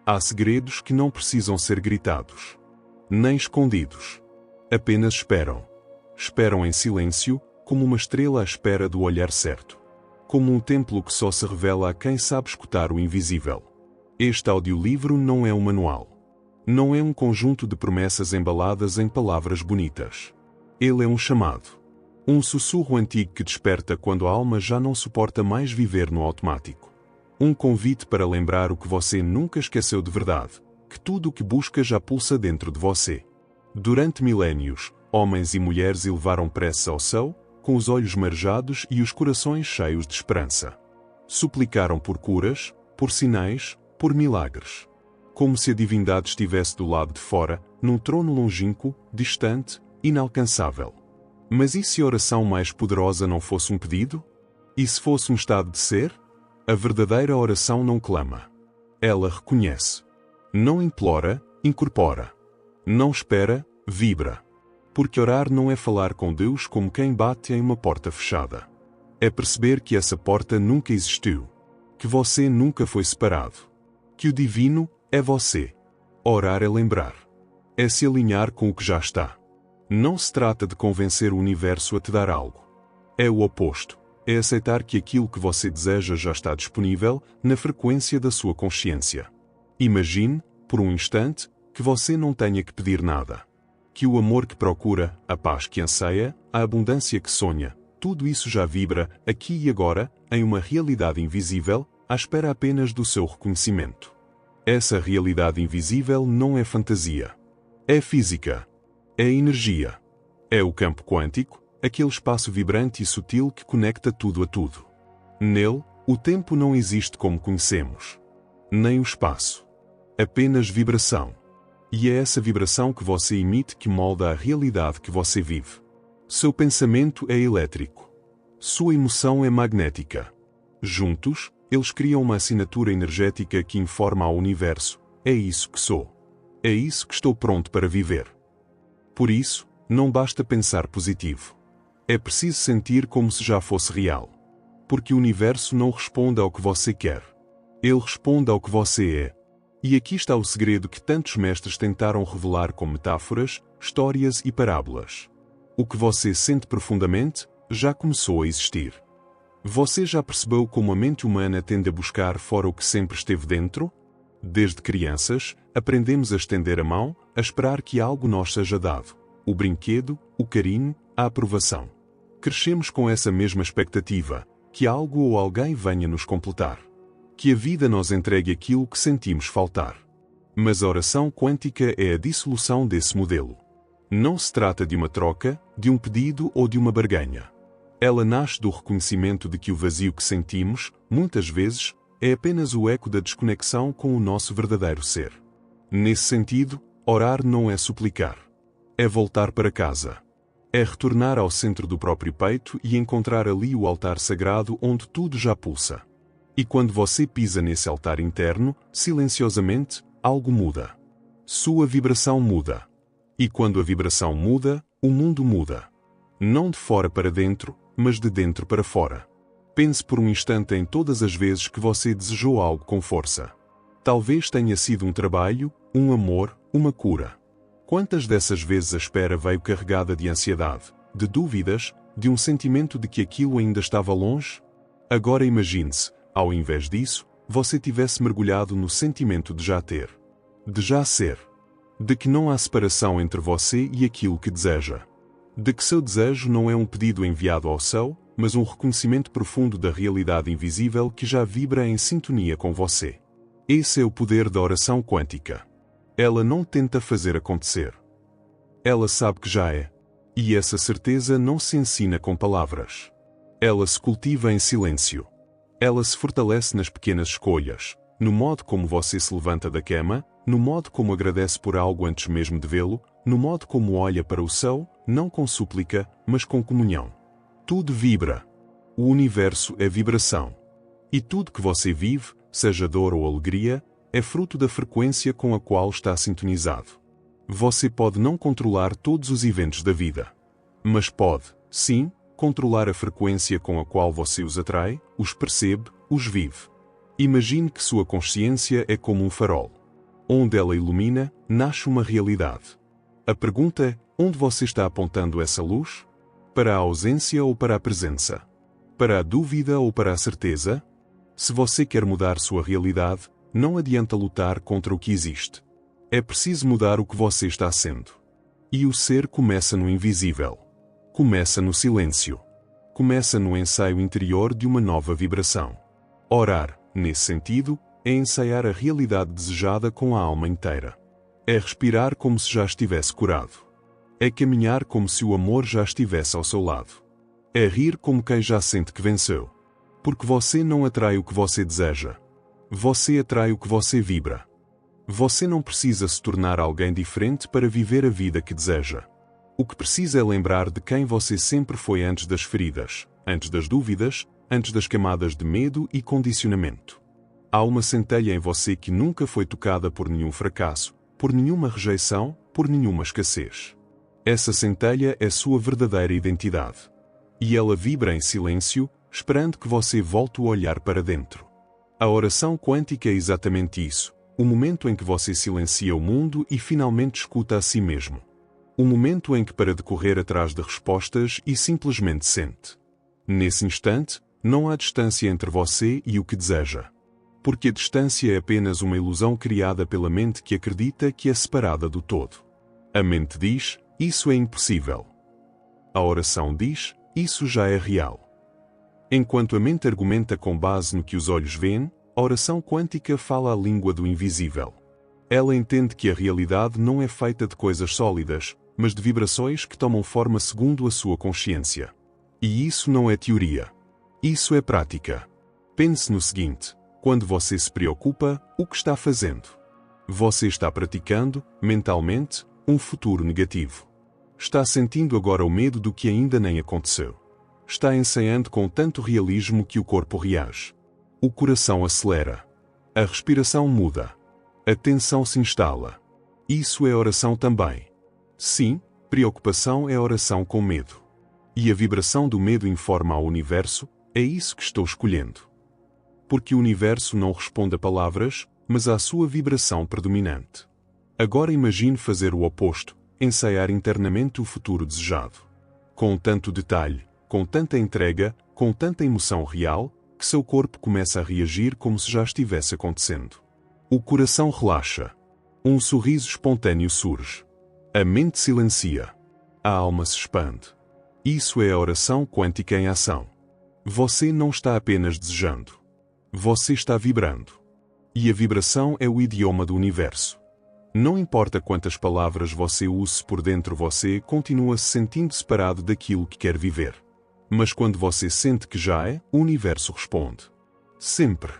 Há segredos que não precisam ser gritados, nem escondidos. Apenas esperam. Esperam em silêncio, como uma estrela à espera do olhar certo. Como um templo que só se revela a quem sabe escutar o invisível. Este audiolivro não é um manual. Não é um conjunto de promessas embaladas em palavras bonitas. Ele é um chamado. Um sussurro antigo que desperta quando a alma já não suporta mais viver no automático. Um convite para lembrar o que você nunca esqueceu de verdade, que tudo o que busca já pulsa dentro de você. Durante milénios, homens e mulheres elevaram preces ao céu, com os olhos marejados e os corações cheios de esperança. Suplicaram por curas, por sinais, por milagres. Como se a divindade estivesse do lado de fora, num trono longínquo, distante, inalcançável. Mas e se a oração mais poderosa não fosse um pedido? E se fosse um estado de ser? A verdadeira oração não clama. Ela reconhece. Não implora, incorpora. Não espera, vibra. Porque orar não é falar com Deus como quem bate em uma porta fechada. É perceber que essa porta nunca existiu. Que você nunca foi separado. Que o divino é você. Orar é lembrar. É se alinhar com o que já está. Não se trata de convencer o universo a te dar algo. É o oposto. É aceitar que aquilo que você deseja já está disponível na frequência da sua consciência. Imagine, por um instante, que você não tenha que pedir nada. Que o amor que procura, a paz que anseia, a abundância que sonha, tudo isso já vibra, aqui e agora, em uma realidade invisível, à espera apenas do seu reconhecimento. Essa realidade invisível não é fantasia. É física. É energia. É o campo quântico, aquele espaço vibrante e sutil que conecta tudo a tudo. Nele, o tempo não existe como conhecemos. Nem o espaço. Apenas vibração. E é essa vibração que você emite que molda a realidade que você vive. Seu pensamento é elétrico. Sua emoção é magnética. Juntos, eles criam uma assinatura energética que informa ao universo: é isso que sou. É isso que estou pronto para viver. Por isso, não basta pensar positivo. É preciso sentir como se já fosse real. Porque o universo não responde ao que você quer. Ele responde ao que você é. E aqui está o segredo que tantos mestres tentaram revelar com metáforas, histórias e parábolas. O que você sente profundamente, já começou a existir. Você já percebeu como a mente humana tende a buscar fora o que sempre esteve dentro? Desde crianças, aprendemos a estender a mão, a esperar que algo nos seja dado. O brinquedo, o carinho, a aprovação. Crescemos com essa mesma expectativa, que algo ou alguém venha nos completar. Que a vida nos entregue aquilo que sentimos faltar. Mas a oração quântica é a dissolução desse modelo. Não se trata de uma troca, de um pedido ou de uma barganha. Ela nasce do reconhecimento de que o vazio que sentimos, muitas vezes, é apenas o eco da desconexão com o nosso verdadeiro ser. Nesse sentido, orar não é suplicar. É voltar para casa. É retornar ao centro do próprio peito e encontrar ali o altar sagrado onde tudo já pulsa. E quando você pisa nesse altar interno, silenciosamente, algo muda. Sua vibração muda. E quando a vibração muda, o mundo muda. Não de fora para dentro, mas de dentro para fora. Pense por um instante em todas as vezes que você desejou algo com força. Talvez tenha sido um trabalho, um amor, uma cura. Quantas dessas vezes a espera veio carregada de ansiedade, de dúvidas, de um sentimento de que aquilo ainda estava longe? Agora imagine-se, ao invés disso, você tivesse mergulhado no sentimento de já ter. De já ser. De que não há separação entre você e aquilo que deseja. De que seu desejo não é um pedido enviado ao céu, mas um reconhecimento profundo da realidade invisível que já vibra em sintonia com você. Esse é o poder da oração quântica. Ela não tenta fazer acontecer. Ela sabe que já é. E essa certeza não se ensina com palavras. Ela se cultiva em silêncio. Ela se fortalece nas pequenas escolhas, no modo como você se levanta da cama, no modo como agradece por algo antes mesmo de vê-lo, no modo como olha para o céu, não com súplica, mas com comunhão. Tudo vibra. O universo é vibração. E tudo que você vive, seja dor ou alegria, é fruto da frequência com a qual está sintonizado. Você pode não controlar todos os eventos da vida. Mas pode, sim, controlar a frequência com a qual você os atrai, os percebe, os vive. Imagine que sua consciência é como um farol. Onde ela ilumina, nasce uma realidade. A pergunta é, onde você está apontando essa luz? Para a ausência ou para a presença? Para a dúvida ou para a certeza? Se você quer mudar sua realidade, não adianta lutar contra o que existe. É preciso mudar o que você está sendo. E o ser começa no invisível. Começa no silêncio. Começa no ensaio interior de uma nova vibração. Orar, nesse sentido, é ensaiar a realidade desejada com a alma inteira. É respirar como se já estivesse curado. É caminhar como se o amor já estivesse ao seu lado. É rir como quem já sente que venceu. Porque você não atrai o que você deseja. Você atrai o que você vibra. Você não precisa se tornar alguém diferente para viver a vida que deseja. O que precisa é lembrar de quem você sempre foi antes das feridas, antes das dúvidas, antes das camadas de medo e condicionamento. Há uma centelha em você que nunca foi tocada por nenhum fracasso, por nenhuma rejeição, por nenhuma escassez. Essa centelha é sua verdadeira identidade. E ela vibra em silêncio, esperando que você volte o olhar para dentro. A oração quântica é exatamente isso, o momento em que você silencia o mundo e finalmente escuta a si mesmo. O momento em que para de correr atrás de respostas e simplesmente sente. Nesse instante, não há distância entre você e o que deseja. Porque a distância é apenas uma ilusão criada pela mente que acredita que é separada do todo. A mente diz, isso é impossível. A oração diz, isso já é real. Enquanto a mente argumenta com base no que os olhos veem, a oração quântica fala a língua do invisível. Ela entende que a realidade não é feita de coisas sólidas, mas de vibrações que tomam forma segundo a sua consciência. E isso não é teoria. Isso é prática. Pense no seguinte, quando você se preocupa, o que está fazendo? Você está praticando, mentalmente, um futuro negativo. Está sentindo agora o medo do que ainda nem aconteceu. Está ensaiando com tanto realismo que o corpo reage. O coração acelera. A respiração muda. A tensão se instala. Isso é oração também. Sim, preocupação é oração com medo. E a vibração do medo informa ao universo, é isso que estou escolhendo. Porque o universo não responde a palavras, mas à sua vibração predominante. Agora imagine fazer o oposto, ensaiar internamente o futuro desejado. Com tanto detalhe, com tanta entrega, com tanta emoção real, que seu corpo começa a reagir como se já estivesse acontecendo. O coração relaxa. Um sorriso espontâneo surge. A mente silencia. A alma se expande. Isso é a oração quântica em ação. Você não está apenas desejando. Você está vibrando. E a vibração é o idioma do universo. Não importa quantas palavras você use por dentro, você continua se sentindo separado daquilo que quer viver. Mas quando você sente que já é, o universo responde. Sempre.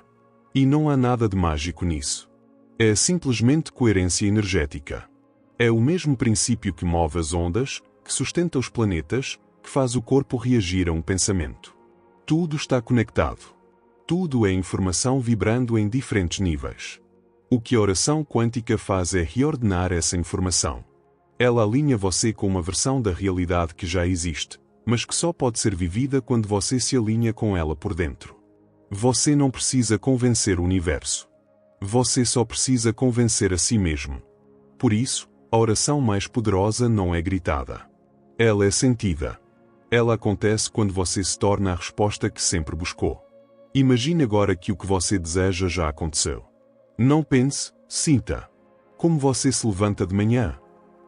E não há nada de mágico nisso. É simplesmente coerência energética. É o mesmo princípio que move as ondas, que sustenta os planetas, que faz o corpo reagir a um pensamento. Tudo está conectado. Tudo é informação vibrando em diferentes níveis. O que a oração quântica faz é reordenar essa informação. Ela alinha você com uma versão da realidade que já existe, mas que só pode ser vivida quando você se alinha com ela por dentro. Você não precisa convencer o universo. Você só precisa convencer a si mesmo. Por isso, a oração mais poderosa não é gritada. Ela é sentida. Ela acontece quando você se torna a resposta que sempre buscou. Imagine agora que o que você deseja já aconteceu. Não pense, sinta. Como você se levanta de manhã.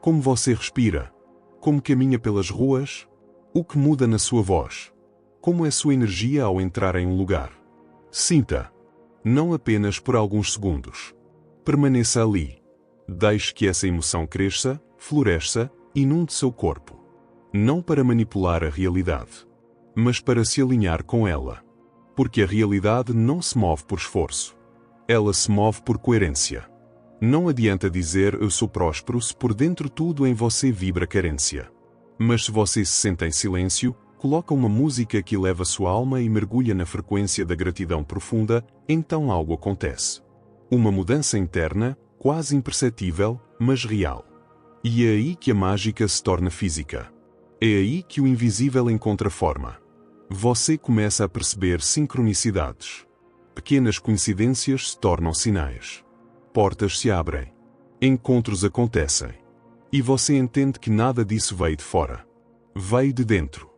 Como você respira. Como caminha pelas ruas. O que muda na sua voz. Como é sua energia ao entrar em um lugar. Sinta. Não apenas por alguns segundos. Permaneça ali. Deixe que essa emoção cresça, floresça, inunde seu corpo. Não para manipular a realidade, mas para se alinhar com ela. Porque a realidade não se move por esforço. Ela se move por coerência. Não adianta dizer eu sou próspero se por dentro tudo em você vibra carência. Mas se você se sente em silêncio, coloca uma música que leva sua alma e mergulha na frequência da gratidão profunda, então algo acontece. Uma mudança interna, quase imperceptível, mas real. E é aí que a mágica se torna física. É aí que o invisível encontra forma. Você começa a perceber sincronicidades. Pequenas coincidências se tornam sinais. portas se abrem, encontros acontecem. E você entende que nada disso veio de fora. Veio de dentro.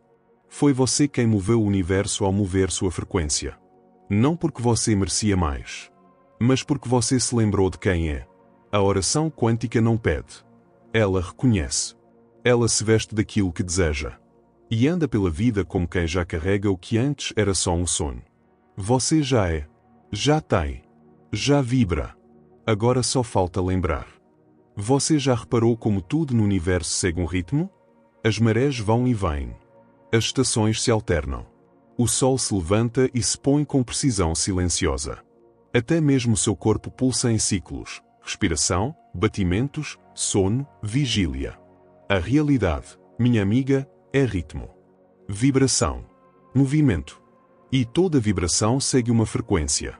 Foi você quem moveu o universo ao mover sua frequência. Não porque você merecia mais, mas porque você se lembrou de quem é. A oração quântica não pede. Ela reconhece. Ela se veste daquilo que deseja. E anda pela vida como quem já carrega o que antes era só um sonho. Você já é. Já tem. Já vibra. Agora só falta lembrar. Você já reparou como tudo no universo segue um ritmo? As marés vão e vêm. As estações se alternam. O sol se levanta e se põe com precisão silenciosa. Até mesmo seu corpo pulsa em ciclos. Respiração, batimentos, sono, vigília. A realidade, minha amiga, é ritmo. Vibração. Movimento. E toda vibração segue uma frequência.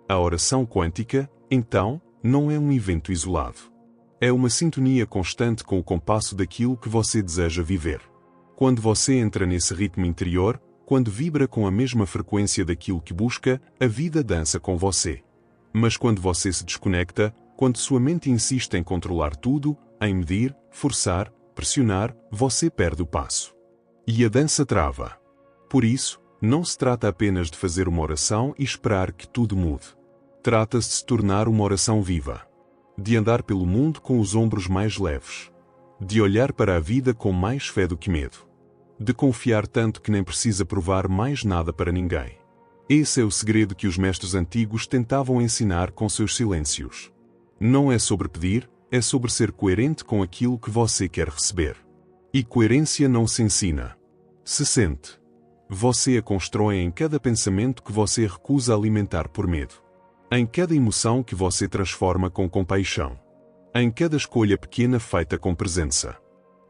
A oração quântica, então, não é um evento isolado. É uma sintonia constante com o compasso daquilo que você deseja viver. Quando você entra nesse ritmo interior, quando vibra com a mesma frequência daquilo que busca, a vida dança com você. Mas quando você se desconecta, quando sua mente insiste em controlar tudo, em medir, forçar, pressionar, você perde o passo. E a dança trava. Por isso, não se trata apenas de fazer uma oração e esperar que tudo mude. Trata-se de se tornar uma oração viva. De andar pelo mundo com os ombros mais leves. De olhar para a vida com mais fé do que medo. De confiar tanto que nem precisa provar mais nada para ninguém. Esse é o segredo que os mestres antigos tentavam ensinar com seus silêncios. Não é sobre pedir, é sobre ser coerente com aquilo que você quer receber. E coerência não se ensina. Se sente. Você a constrói em cada pensamento que você recusa alimentar por medo. Em cada emoção que você transforma com compaixão. Em cada escolha pequena feita com presença.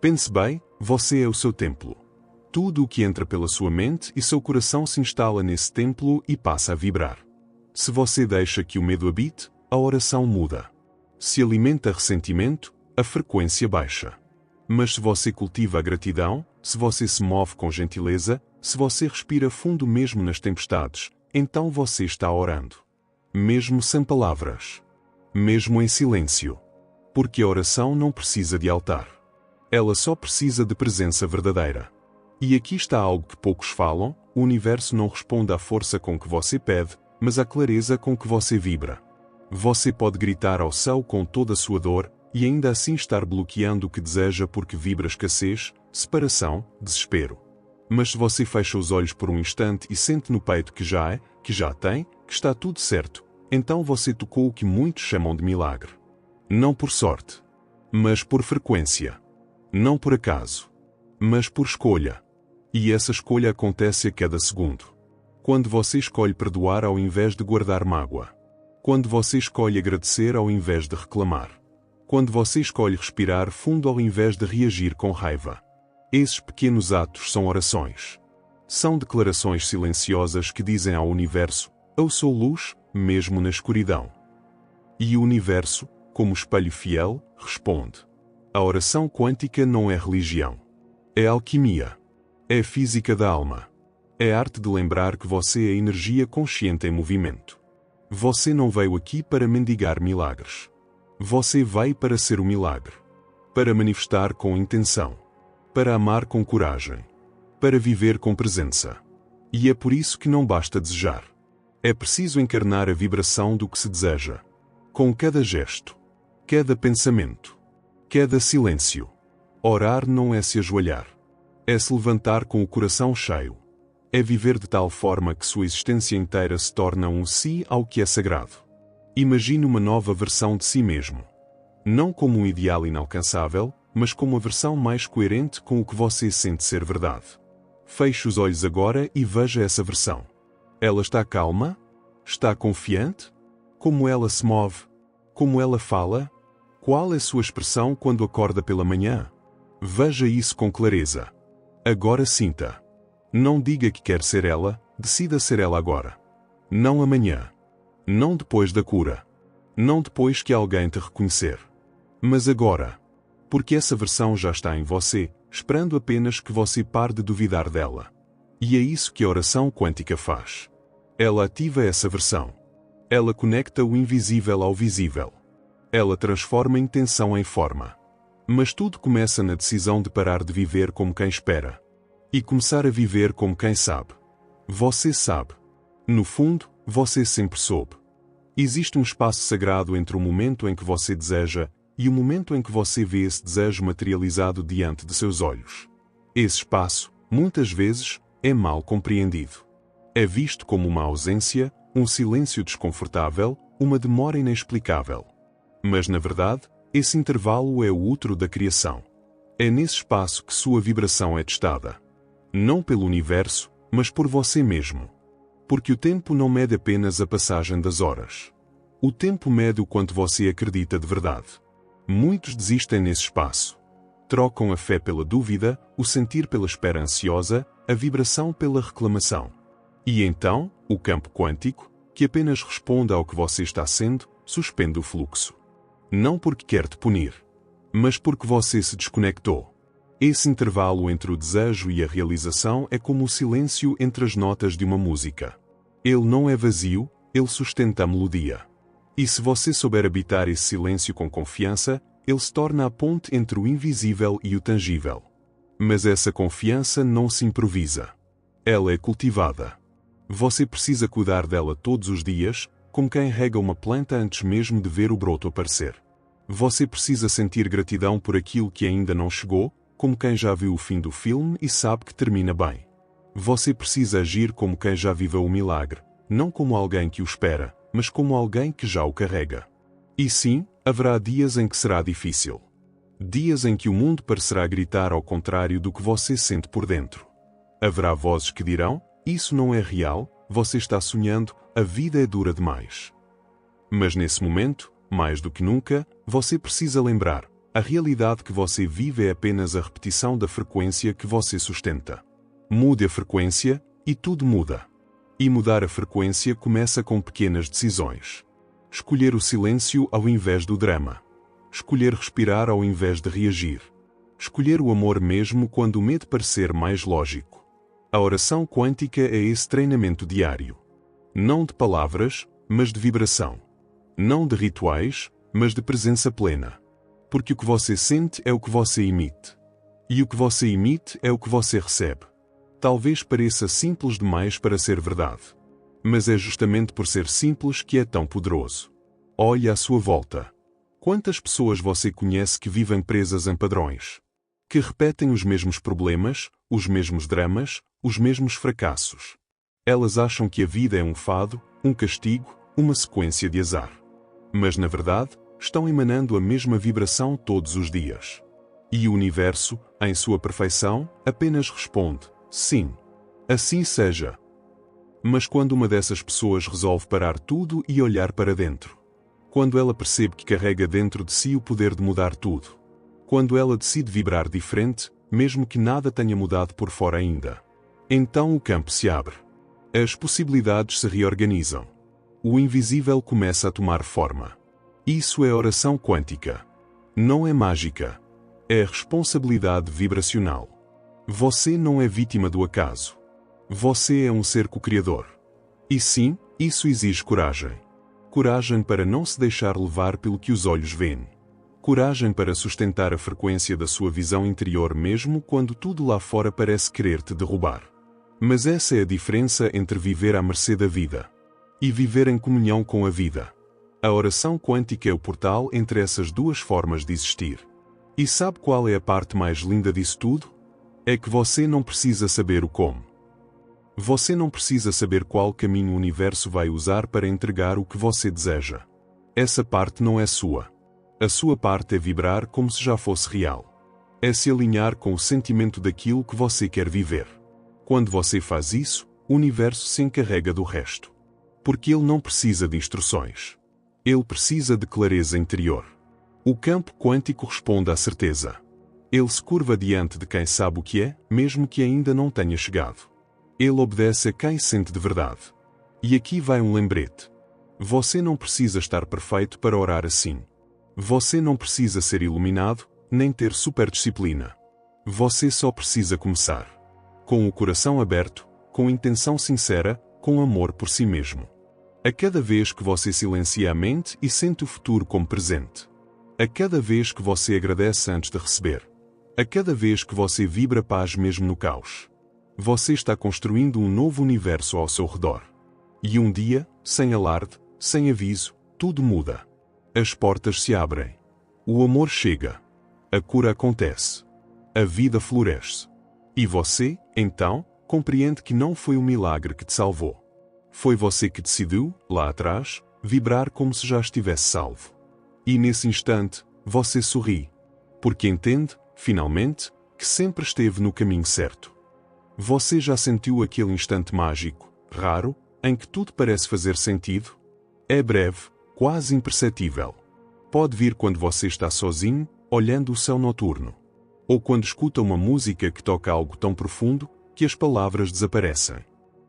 Pense bem, você é o seu templo. Tudo o que entra pela sua mente e seu coração se instala nesse templo e passa a vibrar. Se você deixa que o medo habite, a oração muda. Se alimenta ressentimento, a frequência baixa. Mas se você cultiva a gratidão, se você se move com gentileza, se você respira fundo mesmo nas tempestades, então você está orando. Mesmo sem palavras. Mesmo em silêncio. Porque a oração não precisa de altar. Ela só precisa de presença verdadeira. E aqui está algo que poucos falam: o universo não responde à força com que você pede, mas à clareza com que você vibra. Você pode gritar ao céu com toda a sua dor, e ainda assim estar bloqueando o que deseja porque vibra escassez, separação, desespero. Mas se você fecha os olhos por um instante e sente no peito que já é, que já tem, que está tudo certo, então você tocou o que muitos chamam de milagre. Não por sorte, mas por frequência. Não por acaso, mas por escolha. E essa escolha acontece a cada segundo. Quando você escolhe perdoar ao invés de guardar mágoa. Quando você escolhe agradecer ao invés de reclamar. Quando você escolhe respirar fundo ao invés de reagir com raiva. Esses pequenos atos são orações. São declarações silenciosas que dizem ao universo: eu sou luz, mesmo na escuridão. E o universo, como espelho fiel, responde. A oração quântica não é religião. É alquimia. É física da alma. É a arte de lembrar que você é energia consciente em movimento. Você não veio aqui para mendigar milagres. Você veio para ser o milagre. Para manifestar com intenção. Para amar com coragem. Para viver com presença. E é por isso que não basta desejar. É preciso encarnar a vibração do que se deseja. Com cada gesto. Cada pensamento. Cada silêncio. Orar não é se ajoelhar. É se levantar com o coração cheio. É viver de tal forma que sua existência inteira se torna um sim ao que é sagrado. Imagine uma nova versão de si mesmo. Não como um ideal inalcançável, mas como a versão mais coerente com o que você sente ser verdade. Feche os olhos agora e veja essa versão. Ela está calma? Está confiante? Como ela se move? Como ela fala? Qual é sua expressão quando acorda pela manhã? Veja isso com clareza. Agora sinta. Não diga que quer ser ela, decida ser ela agora. Não amanhã. Não depois da cura. Não depois que alguém te reconhecer. Mas agora. Porque essa versão já está em você, esperando apenas que você pare de duvidar dela. E é isso que a oração quântica faz. Ela ativa essa versão. Ela conecta o invisível ao visível. Ela transforma intenção em forma. Mas tudo começa na decisão de parar de viver como quem espera e começar a viver como quem sabe. Você sabe. No fundo, você sempre soube. Existe um espaço sagrado entre o momento em que você deseja e o momento em que você vê esse desejo materializado diante de seus olhos. Esse espaço, muitas vezes, é mal compreendido. É visto como uma ausência, um silêncio desconfortável, uma demora inexplicável. Mas, na verdade, esse intervalo é o útero da criação. É nesse espaço que sua vibração é testada. Não pelo universo, mas por você mesmo. Porque o tempo não mede apenas a passagem das horas. O tempo mede o quanto você acredita de verdade. Muitos desistem nesse espaço. Trocam a fé pela dúvida, o sentir pela espera ansiosa, a vibração pela reclamação. E então, o campo quântico, que apenas responde ao que você está sendo, suspende o fluxo. Não porque quer te punir, mas porque você se desconectou. Esse intervalo entre o desejo e a realização é como o silêncio entre as notas de uma música. Ele não é vazio, ele sustenta a melodia. E se você souber habitar esse silêncio com confiança, ele se torna a ponte entre o invisível e o tangível. Mas essa confiança não se improvisa. Ela é cultivada. Você precisa cuidar dela todos os dias, como quem rega uma planta antes mesmo de ver o broto aparecer. Você precisa sentir gratidão por aquilo que ainda não chegou, como quem já viu o fim do filme e sabe que termina bem. Você precisa agir como quem já viveu o milagre, não como alguém que o espera, mas como alguém que já o carrega. E sim, haverá dias em que será difícil. Dias em que o mundo parecerá gritar ao contrário do que você sente por dentro. Haverá vozes que dirão: isso não é real, você está sonhando, a vida é dura demais. Mas nesse momento, mais do que nunca, você precisa lembrar: a realidade que você vive é apenas a repetição da frequência que você sustenta. Mude a frequência, e tudo muda. E mudar a frequência começa com pequenas decisões. Escolher o silêncio ao invés do drama. Escolher respirar ao invés de reagir. Escolher o amor mesmo quando o medo parecer mais lógico. A oração quântica é esse treinamento diário. Não de palavras, mas de vibração. Não de rituais, mas de presença plena. Porque o que você sente é o que você emite. E o que você emite é o que você recebe. Talvez pareça simples demais para ser verdade. Mas é justamente por ser simples que é tão poderoso. Olhe à sua volta. Quantas pessoas você conhece que vivem presas em padrões? Que repetem os mesmos problemas, os mesmos dramas, os mesmos fracassos. Elas acham que a vida é um fado, um castigo, uma sequência de azar. Mas na verdade, estão emanando a mesma vibração todos os dias. E o universo, em sua perfeição, apenas responde: sim. Assim seja. Mas quando uma dessas pessoas resolve parar tudo e olhar para dentro? Quando ela percebe que carrega dentro de si o poder de mudar tudo? Quando ela decide vibrar diferente, mesmo que nada tenha mudado por fora ainda? Então o campo se abre. As possibilidades se reorganizam. O invisível começa a tomar forma. Isso é oração quântica. Não é mágica. É responsabilidade vibracional. Você não é vítima do acaso. Você é um ser co-criador. E sim, isso exige coragem. Coragem para não se deixar levar pelo que os olhos veem. Coragem para sustentar a frequência da sua visão interior mesmo quando tudo lá fora parece querer te derrubar. Mas essa é a diferença entre viver à mercê da vida e viver em comunhão com a vida. A oração quântica é o portal entre essas duas formas de existir. E sabe qual é a parte mais linda disso tudo? É que você não precisa saber o como. Você não precisa saber qual caminho o universo vai usar para entregar o que você deseja. Essa parte não é sua. A sua parte é vibrar como se já fosse real. É se alinhar com o sentimento daquilo que você quer viver. Quando você faz isso, o universo se encarrega do resto. Porque ele não precisa de instruções. Ele precisa de clareza interior. O campo quântico responde à certeza. Ele se curva diante de quem sabe o que é, mesmo que ainda não tenha chegado. Ele obedece a quem sente de verdade. E aqui vai um lembrete. Você não precisa estar perfeito para orar assim. Você não precisa ser iluminado, nem ter superdisciplina. Você só precisa começar. Com o coração aberto, com intenção sincera, com amor por si mesmo. A cada vez que você silencia a mente e sente o futuro como presente. A cada vez que você agradece antes de receber. A cada vez que você vibra paz mesmo no caos. Você está construindo um novo universo ao seu redor. E um dia, sem alarde, sem aviso, tudo muda. As portas se abrem. O amor chega. A cura acontece. A vida floresce. E você, então, compreende que não foi o milagre que te salvou. Foi você que decidiu, lá atrás, vibrar como se já estivesse salvo. E nesse instante, você sorri. Porque entende, finalmente, que sempre esteve no caminho certo. Você já sentiu aquele instante mágico, raro, em que tudo parece fazer sentido? É breve, quase imperceptível. Pode vir quando você está sozinho, olhando o céu noturno. Ou quando escuta uma música que toca algo tão profundo, que as palavras desaparecem.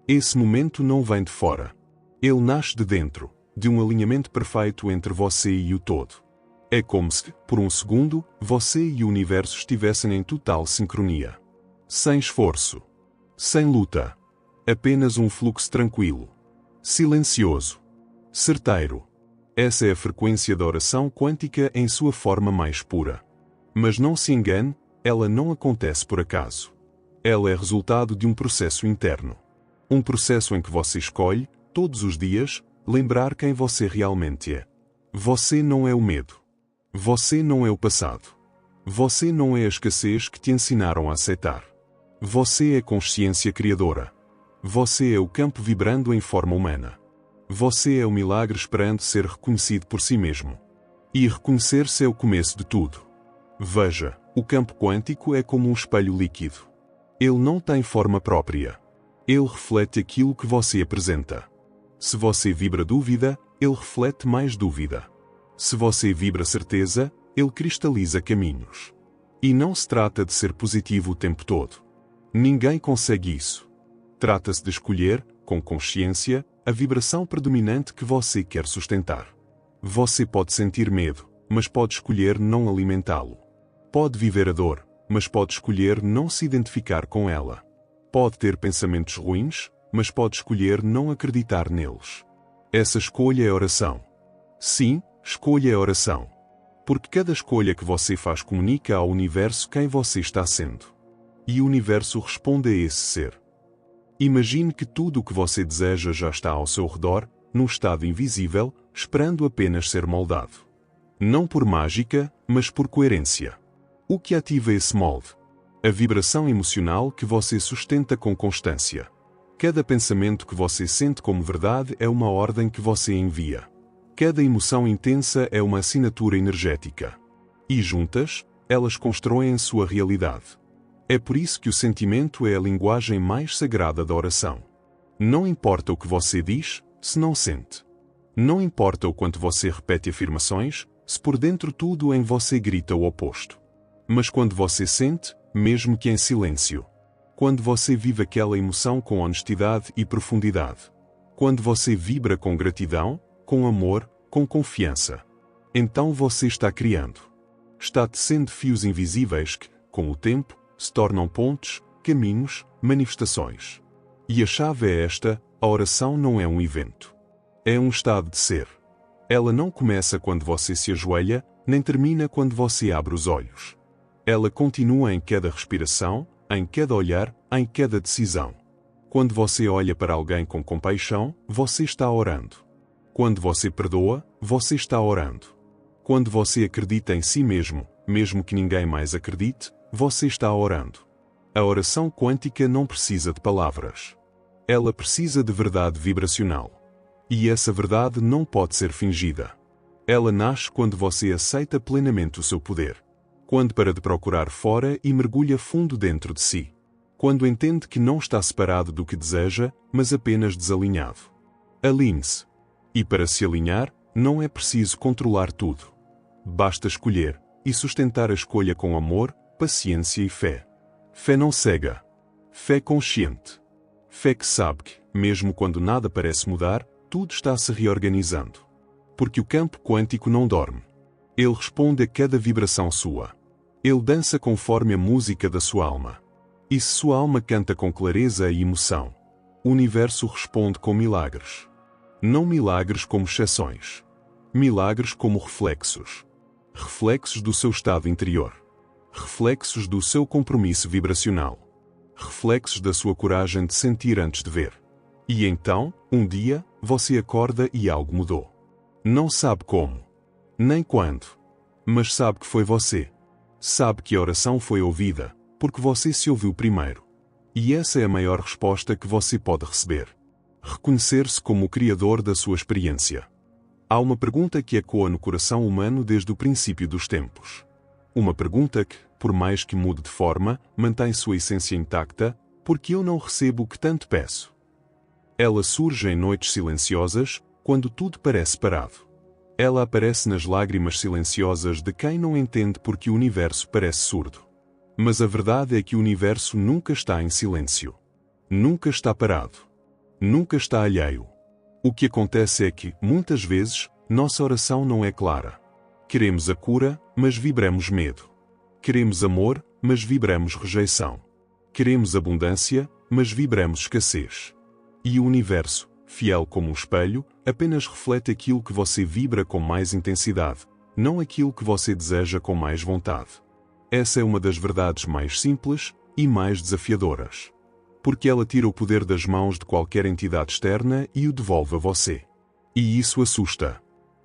Esse momento não vem de fora. Ele nasce de dentro, de um alinhamento perfeito entre você e o todo. É como se, por um segundo, você e o universo estivessem em total sincronia. Sem esforço. Sem luta. Apenas um fluxo tranquilo. Silencioso. Certeiro. Essa é a frequência da oração quântica em sua forma mais pura. Mas não se engane, ela não acontece por acaso. Ela é resultado de um processo interno. Um processo em que você escolhe, todos os dias, lembrar quem você realmente é. Você não é o medo. Você não é o passado. Você não é a escassez que te ensinaram a aceitar. Você é consciência criadora. Você é o campo vibrando em forma humana. Você é o milagre esperando ser reconhecido por si mesmo. E reconhecer-se é o começo de tudo. Veja, o campo quântico é como um espelho líquido. Ele não tem forma própria. Ele reflete aquilo que você apresenta. Se você vibra dúvida, ele reflete mais dúvida. Se você vibra certeza, ele cristaliza caminhos. E não se trata de ser positivo o tempo todo. Ninguém consegue isso. Trata-se de escolher, com consciência, a vibração predominante que você quer sustentar. Você pode sentir medo, mas pode escolher não alimentá-lo. Pode viver a dor, mas pode escolher não se identificar com ela. Pode ter pensamentos ruins, mas pode escolher não acreditar neles. Essa escolha é oração. Sim, escolha é oração. Porque cada escolha que você faz comunica ao universo quem você está sendo. E o universo responde a esse ser. Imagine que tudo o que você deseja já está ao seu redor, num estado invisível, esperando apenas ser moldado. Não por mágica, mas por coerência. O que ativa esse molde? A vibração emocional que você sustenta com constância. Cada pensamento que você sente como verdade é uma ordem que você envia. Cada emoção intensa é uma assinatura energética. E juntas, elas constroem sua realidade. É por isso que o sentimento é a linguagem mais sagrada da oração. Não importa o que você diz, se não sente. Não importa o quanto você repete afirmações, se por dentro tudo em você grita o oposto. Mas quando você sente, mesmo que em silêncio. Quando você vive aquela emoção com honestidade e profundidade. Quando você vibra com gratidão, com amor, com confiança. Então você está criando. Está tecendo fios invisíveis que, com o tempo, se tornam pontes, caminhos, manifestações. E a chave é esta: a oração não é um evento. É um estado de ser. Ela não começa quando você se ajoelha, nem termina quando você abre os olhos. Ela continua em cada respiração, em cada olhar, em cada decisão. Quando você olha para alguém com compaixão, você está orando. Quando você perdoa, você está orando. Quando você acredita em si mesmo, mesmo que ninguém mais acredite, você está orando. A oração quântica não precisa de palavras. Ela precisa de verdade vibracional. E essa verdade não pode ser fingida. Ela nasce quando você aceita plenamente o seu poder. Quando para de procurar fora e mergulha fundo dentro de si. Quando entende que não está separado do que deseja, mas apenas desalinhado. Alinhe-se. E para se alinhar, não é preciso controlar tudo. Basta escolher, e sustentar a escolha com amor, paciência e fé. Fé não cega. Fé consciente. Fé que sabe que, mesmo quando nada parece mudar, tudo está se reorganizando. Porque o campo quântico não dorme. Ele responde a cada vibração sua. Ele dança conforme a música da sua alma. E se sua alma canta com clareza e emoção, o universo responde com milagres. Não milagres como exceções. Milagres como reflexos. Reflexos do seu estado interior. Reflexos do seu compromisso vibracional. Reflexos da sua coragem de sentir antes de ver. E então, um dia, você acorda e algo mudou. Não sabe como, nem quando, mas sabe que foi você. Sabe que a oração foi ouvida, porque você se ouviu primeiro. E essa é a maior resposta que você pode receber. Reconhecer-se como o criador da sua experiência. Há uma pergunta que ecoa no coração humano desde o princípio dos tempos. Uma pergunta que, por mais que mude de forma, mantém sua essência intacta, porque eu não recebo o que tanto peço. Ela surge em noites silenciosas, quando tudo parece parado. Ela aparece nas lágrimas silenciosas de quem não entende porque o universo parece surdo. Mas a verdade é que o universo nunca está em silêncio. Nunca está parado. Nunca está alheio. O que acontece é que, muitas vezes, nossa oração não é clara. Queremos a cura, mas vibramos medo. Queremos amor, mas vibramos rejeição. Queremos abundância, mas vibramos escassez. E o universo, fiel como um espelho, apenas reflete aquilo que você vibra com mais intensidade, não aquilo que você deseja com mais vontade. Essa é uma das verdades mais simples e mais desafiadoras. Porque ela tira o poder das mãos de qualquer entidade externa e o devolve a você. E isso assusta.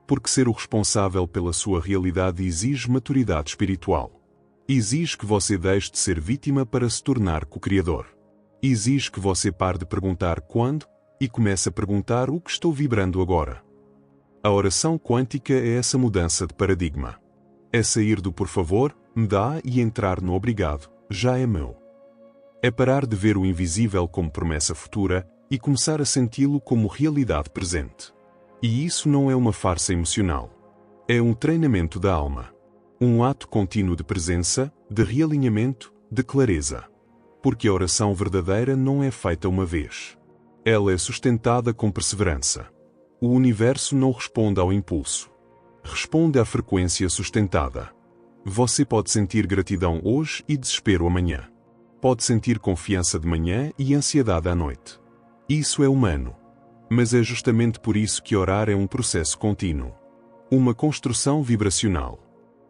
Porque ser o responsável pela sua realidade exige maturidade espiritual. Exige que você deixe de ser vítima para se tornar co-criador. Exige que você pare de perguntar quando e comece a perguntar o que estou vibrando agora. A oração quântica é essa mudança de paradigma. É sair do por favor, me dá e entrar no obrigado, já é meu. É parar de ver o invisível como promessa futura e começar a senti-lo como realidade presente. E isso não é uma farsa emocional. É um treinamento da alma. Um ato contínuo de presença, de realinhamento, de clareza. Porque a oração verdadeira não é feita uma vez. Ela é sustentada com perseverança. O universo não responde ao impulso. Responde à frequência sustentada. Você pode sentir gratidão hoje e desespero amanhã. Pode sentir confiança de manhã e ansiedade à noite. Isso é humano. Mas é justamente por isso que orar é um processo contínuo. Uma construção vibracional.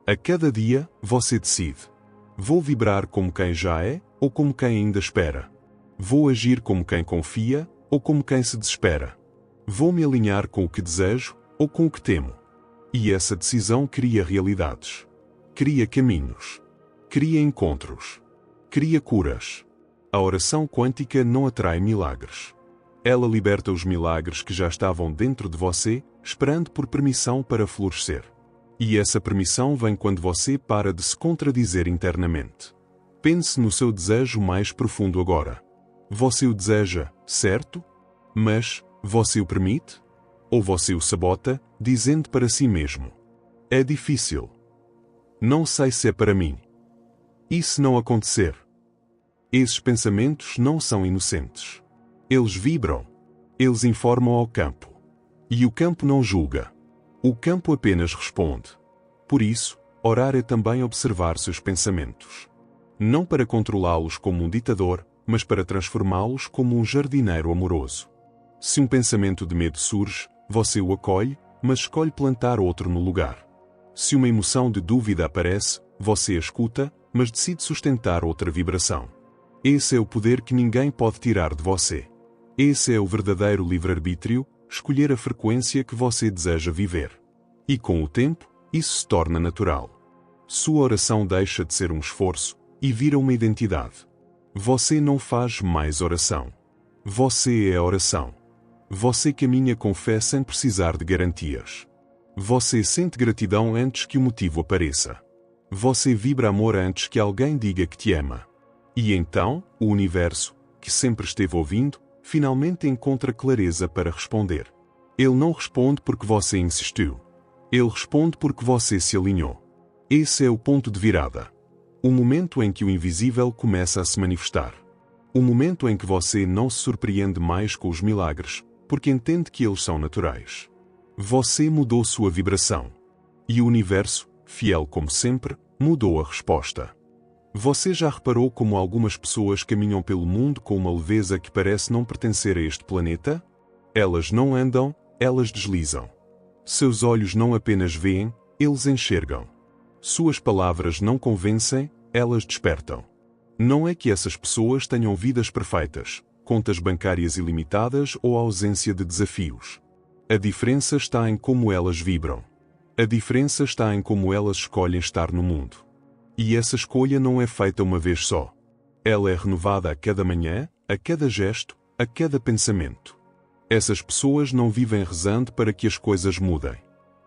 A cada dia, você decide. Vou vibrar como quem já é, ou como quem ainda espera. Vou agir como quem confia, ou como quem se desespera. Vou me alinhar com o que desejo, ou com o que temo. E essa decisão cria realidades. Cria caminhos. Cria encontros. Cria curas. A oração quântica não atrai milagres. Ela liberta os milagres que já estavam dentro de você, esperando por permissão para florescer. E essa permissão vem quando você para de se contradizer internamente. Pense no seu desejo mais profundo agora. Você o deseja, certo? Mas, você o permite? Ou você o sabota, dizendo para si mesmo: é difícil. Não sei se é para mim. E se não acontecer? Esses pensamentos não são inocentes. Eles vibram. Eles informam ao campo. E o campo não julga. O campo apenas responde. Por isso, orar é também observar seus pensamentos. Não para controlá-los como um ditador, mas para transformá-los como um jardineiro amoroso. Se um pensamento de medo surge, você o acolhe, mas escolhe plantar outro no lugar. Se uma emoção de dúvida aparece, você a escuta, mas decide sustentar outra vibração. Esse é o poder que ninguém pode tirar de você. Esse é o verdadeiro livre-arbítrio, escolher a frequência que você deseja viver. E com o tempo, isso se torna natural. Sua oração deixa de ser um esforço e vira uma identidade. Você não faz mais oração. Você é a oração. Você caminha com fé sem precisar de garantias. Você sente gratidão antes que o motivo apareça. Você vibra amor antes que alguém diga que te ama. E então, o universo, que sempre esteve ouvindo, finalmente encontra clareza para responder. Ele não responde porque você insistiu. Ele responde porque você se alinhou. Esse é o ponto de virada. O momento em que o invisível começa a se manifestar. O momento em que você não se surpreende mais com os milagres, porque entende que eles são naturais. Você mudou sua vibração. E o universo, fiel como sempre, mudou a resposta. Você já reparou como algumas pessoas caminham pelo mundo com uma leveza que parece não pertencer a este planeta? Elas não andam, elas deslizam. Seus olhos não apenas veem, eles enxergam. Suas palavras não convencem, elas despertam. Não é que essas pessoas tenham vidas perfeitas, contas bancárias ilimitadas ou ausência de desafios. A diferença está em como elas vibram. A diferença está em como elas escolhem estar no mundo. E essa escolha não é feita uma vez só. Ela é renovada a cada manhã, a cada gesto, a cada pensamento. Essas pessoas não vivem rezando para que as coisas mudem.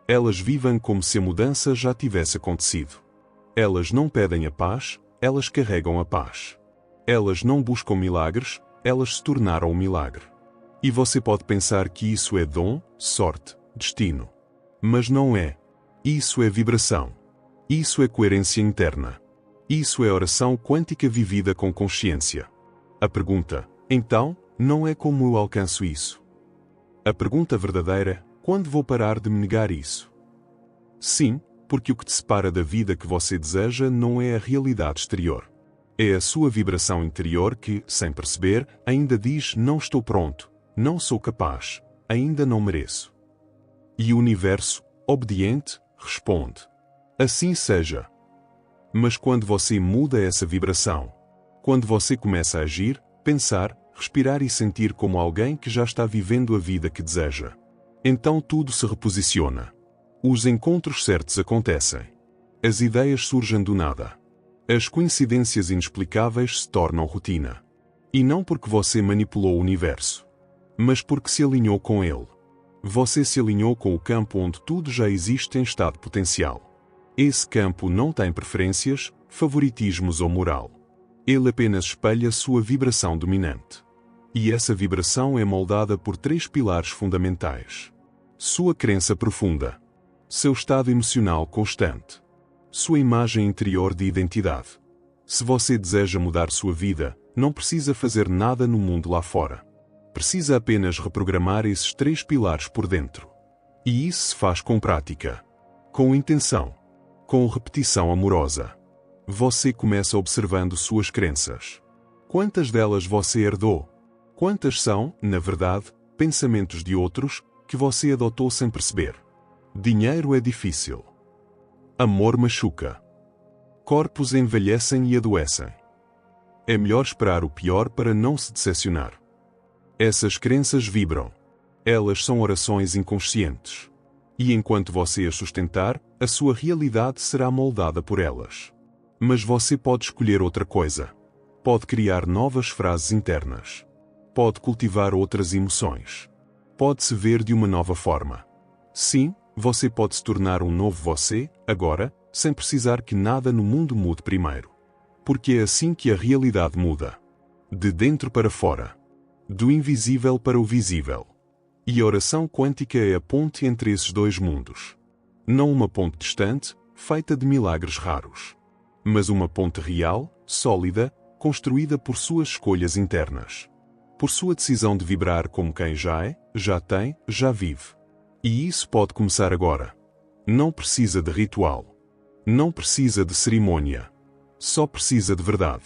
Elas vivem como se a mudança já tivesse acontecido. Elas não pedem a paz, elas carregam a paz. Elas não buscam milagres, elas se tornaram um milagre. E você pode pensar que isso é dom, sorte, destino. Mas não é. Isso é vibração. Isso é coerência interna. Isso é oração quântica vivida com consciência. A pergunta, então, não é como eu alcanço isso. A pergunta verdadeira, quando vou parar de me negar isso? Sim, porque o que te separa da vida que você deseja não é a realidade exterior. É a sua vibração interior que, sem perceber, ainda diz: não estou pronto, não sou capaz, ainda não mereço. E o universo, obediente, responde: assim seja. Mas quando você muda essa vibração, quando você começa a agir, pensar, respirar e sentir como alguém que já está vivendo a vida que deseja, então tudo se reposiciona. Os encontros certos acontecem. As ideias surgem do nada. As coincidências inexplicáveis se tornam rotina. E não porque você manipulou o universo, mas porque se alinhou com ele. Você se alinhou com o campo onde tudo já existe em estado potencial. Esse campo não tem preferências, favoritismos ou moral. Ele apenas espelha sua vibração dominante. E essa vibração é moldada por 3 pilares fundamentais: sua crença profunda, seu estado emocional constante, sua imagem interior de identidade. Se você deseja mudar sua vida, não precisa fazer nada no mundo lá fora. Precisa apenas reprogramar esses 3 pilares por dentro. E isso se faz com prática, com intenção, com repetição amorosa. Você começa observando suas crenças. Quantas delas você herdou? Quantas são, na verdade, pensamentos de outros que você adotou sem perceber? Dinheiro é difícil. Amor machuca. Corpos envelhecem e adoecem. É melhor esperar o pior para não se decepcionar. Essas crenças vibram. Elas são orações inconscientes. E enquanto você as sustentar, a sua realidade será moldada por elas. Mas você pode escolher outra coisa. Pode criar novas frases internas. Pode cultivar outras emoções. Pode se ver de uma nova forma. Sim, você pode se tornar um novo você, agora, sem precisar que nada no mundo mude primeiro. Porque é assim que a realidade muda. De dentro para fora. Do invisível para o visível. E a oração quântica é a ponte entre esses 2 mundos. Não uma ponte distante, feita de milagres raros. Mas uma ponte real, sólida, construída por suas escolhas internas. Por sua decisão de vibrar como quem já é, já tem, já vive. E isso pode começar agora. Não precisa de ritual. Não precisa de cerimônia. Só precisa de verdade.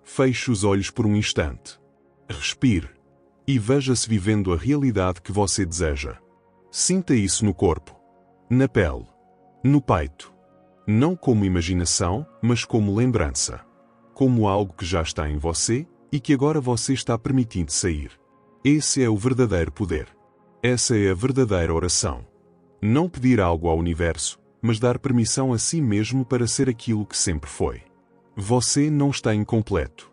Feche os olhos por um instante. Respire. E veja-se vivendo a realidade que você deseja. Sinta isso no corpo. Na pele. No peito. Não como imaginação, mas como lembrança. Como algo que já está em você e que agora você está permitindo sair. Esse é o verdadeiro poder. Essa é a verdadeira oração. Não pedir algo ao universo, mas dar permissão a si mesmo para ser aquilo que sempre foi. Você não está incompleto.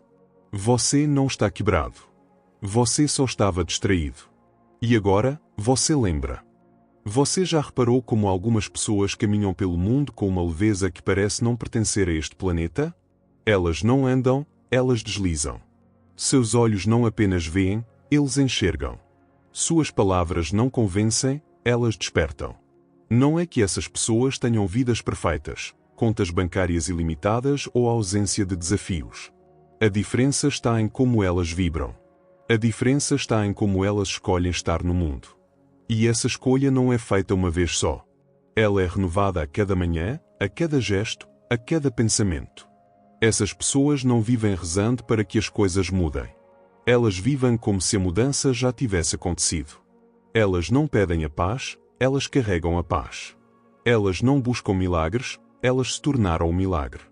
Você não está quebrado. Você só estava distraído. E agora, você lembra. Você já reparou como algumas pessoas caminham pelo mundo com uma leveza que parece não pertencer a este planeta? Elas não andam, elas deslizam. Seus olhos não apenas veem, eles enxergam. Suas palavras não convencem, elas despertam. Não é que essas pessoas tenham vidas perfeitas, contas bancárias ilimitadas ou ausência de desafios. A diferença está em como elas vibram. A diferença está em como elas escolhem estar no mundo. E essa escolha não é feita uma vez só. Ela é renovada a cada manhã, a cada gesto, a cada pensamento. Essas pessoas não vivem rezando para que as coisas mudem. Elas vivem como se a mudança já tivesse acontecido. Elas não pedem a paz, elas carregam a paz. Elas não buscam milagres, elas se tornaram um milagre.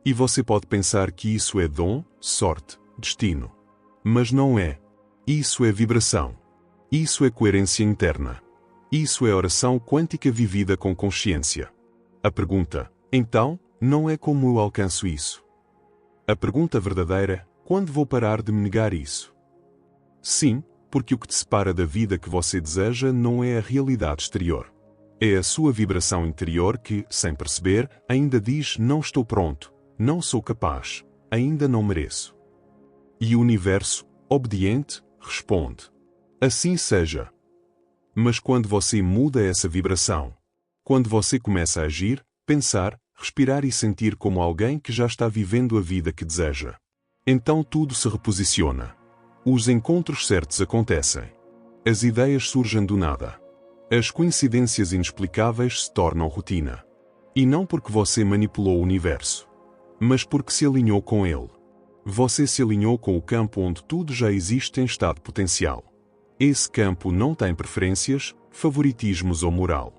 E você pode pensar que isso é dom, sorte, destino. Mas não é. Isso é vibração. Isso é coerência interna. Isso é oração quântica vivida com consciência. A pergunta, então, não é como eu alcanço isso. A pergunta verdadeira, quando vou parar de me negar isso? Sim, porque o que te separa da vida que você deseja não é a realidade exterior. É a sua vibração interior que, sem perceber, ainda diz: não estou pronto, não sou capaz, ainda não mereço. E o universo, obediente, responde: assim seja. Mas quando você muda essa vibração, quando você começa a agir, pensar, respirar e sentir como alguém que já está vivendo a vida que deseja, então tudo se reposiciona. Os encontros certos acontecem. As ideias surgem do nada. As coincidências inexplicáveis se tornam rotina. E não porque você manipulou o universo, mas porque se alinhou com ele. Você se alinhou com o campo onde tudo já existe em estado potencial. Esse campo não tem preferências, favoritismos ou moral.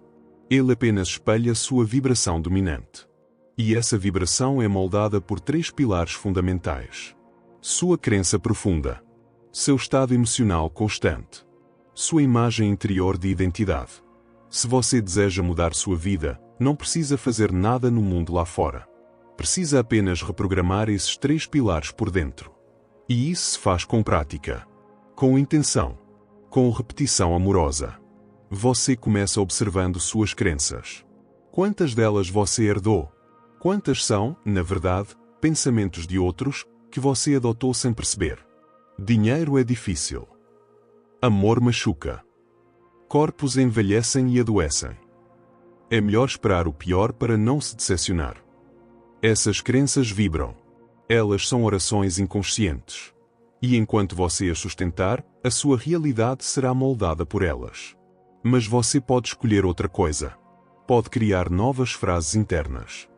Ele apenas espelha sua vibração dominante. E essa vibração é moldada por 3 pilares fundamentais: sua crença profunda, seu estado emocional constante, sua imagem interior de identidade. Se você deseja mudar sua vida, não precisa fazer nada no mundo lá fora. Precisa apenas reprogramar esses 3 pilares por dentro. E isso se faz com prática, com intenção, com repetição amorosa. Você começa observando suas crenças. Quantas delas você herdou? Quantas são, na verdade, pensamentos de outros que você adotou sem perceber? Dinheiro é difícil. Amor machuca. Corpos envelhecem e adoecem. É melhor esperar o pior para não se decepcionar. Essas crenças vibram. Elas são orações inconscientes. E enquanto você as sustentar, a sua realidade será moldada por elas. Mas você pode escolher outra coisa. Pode criar novas frases internas.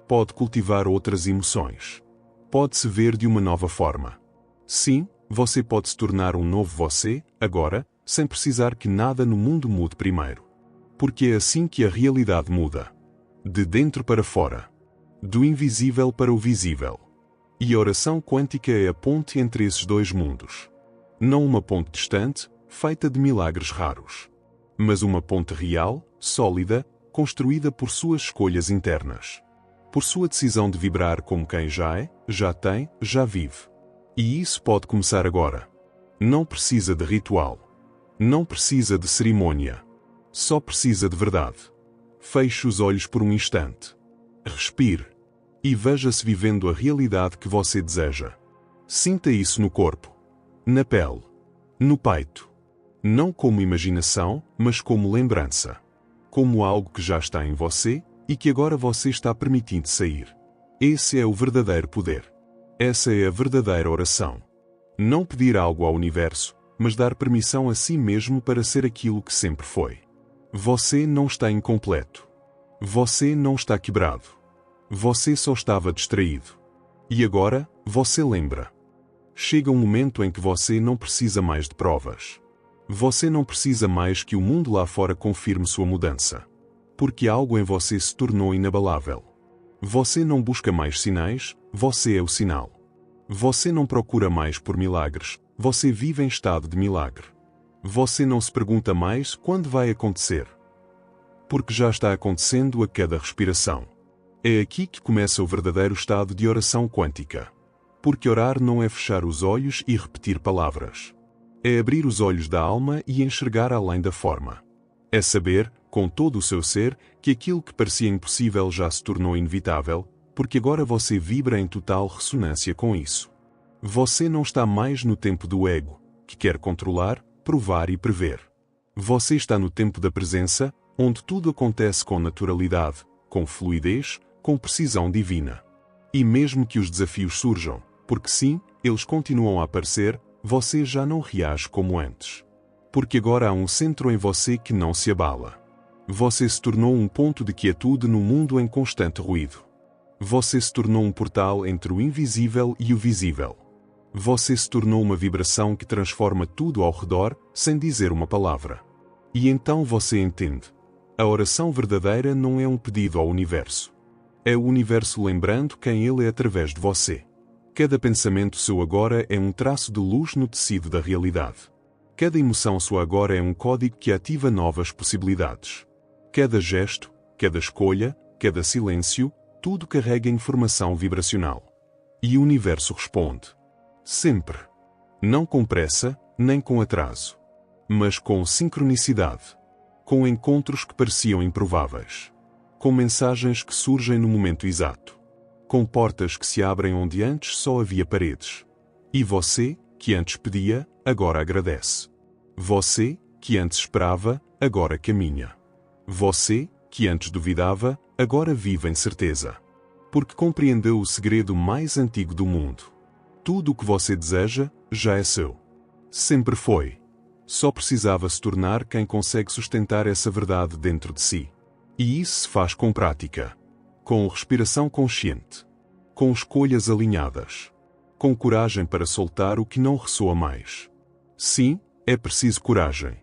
Pode cultivar outras emoções. Pode se ver de uma nova forma. Sim, você pode se tornar um novo você, agora, sem precisar que nada no mundo mude primeiro. Porque é assim que a realidade muda. De dentro para fora. Do invisível para o visível. E a oração quântica é a ponte entre esses 2 mundos. Não uma ponte distante, feita de milagres raros. Mas uma ponte real, sólida, construída por suas escolhas internas. Por sua decisão de vibrar como quem já é, já tem, já vive. E isso pode começar agora. Não precisa de ritual. Não precisa de cerimônia. Só precisa de verdade. Feche os olhos por um instante. Respire. E veja-se vivendo a realidade que você deseja. Sinta isso no corpo. Na pele. No peito. Não como imaginação, mas como lembrança. Como algo que já está em você e que agora você está permitindo sair. Esse é o verdadeiro poder. Essa é a verdadeira oração. Não pedir algo ao universo, mas dar permissão a si mesmo para ser aquilo que sempre foi. Você não está incompleto. Você não está quebrado. Você só estava distraído. E agora, você lembra. Chega um momento em que você não precisa mais de provas. Você não precisa mais que o mundo lá fora confirme sua mudança. Porque algo em você se tornou inabalável. Você não busca mais sinais, você é o sinal. Você não procura mais por milagres, você vive em estado de milagre. Você não se pergunta mais quando vai acontecer. Porque já está acontecendo a cada respiração. É aqui que começa o verdadeiro estado de oração quântica. Porque orar não é fechar os olhos e repetir palavras. É abrir os olhos da alma e enxergar além da forma. É saber, com todo o seu ser, que aquilo que parecia impossível já se tornou inevitável, porque agora você vibra em total ressonância com isso. Você não está mais no tempo do ego, que quer controlar, provar e prever. Você está no tempo da presença, onde tudo acontece com naturalidade, com fluidez, com precisão divina. E mesmo que os desafios surjam, porque sim, eles continuam a aparecer, você já não reage como antes. Porque agora há um centro em você que não se abala. Você se tornou um ponto de quietude no mundo em constante ruído. Você se tornou um portal entre o invisível e o visível. Você se tornou uma vibração que transforma tudo ao redor, sem dizer uma palavra. E então você entende. A oração verdadeira não é um pedido ao universo. É o universo lembrando quem ele é através de você. Cada pensamento seu agora é um traço de luz no tecido da realidade. Cada emoção sua agora é um código que ativa novas possibilidades. Cada gesto, cada escolha, cada silêncio, tudo carrega informação vibracional. E o universo responde. Sempre. Não com pressa, nem com atraso. Mas com sincronicidade. Com encontros que pareciam improváveis. Com mensagens que surgem no momento exato. Com portas que se abrem onde antes só havia paredes. E você, que antes pedia, agora agradece. Você, que antes esperava, agora caminha. Você, que antes duvidava, agora vive em certeza. Porque compreendeu o segredo mais antigo do mundo. Tudo o que você deseja, já é seu. Sempre foi. Só precisava se tornar quem consegue sustentar essa verdade dentro de si. E isso se faz com prática. Com respiração consciente. Com escolhas alinhadas. Com coragem para soltar o que não ressoa mais. Sim, é preciso coragem.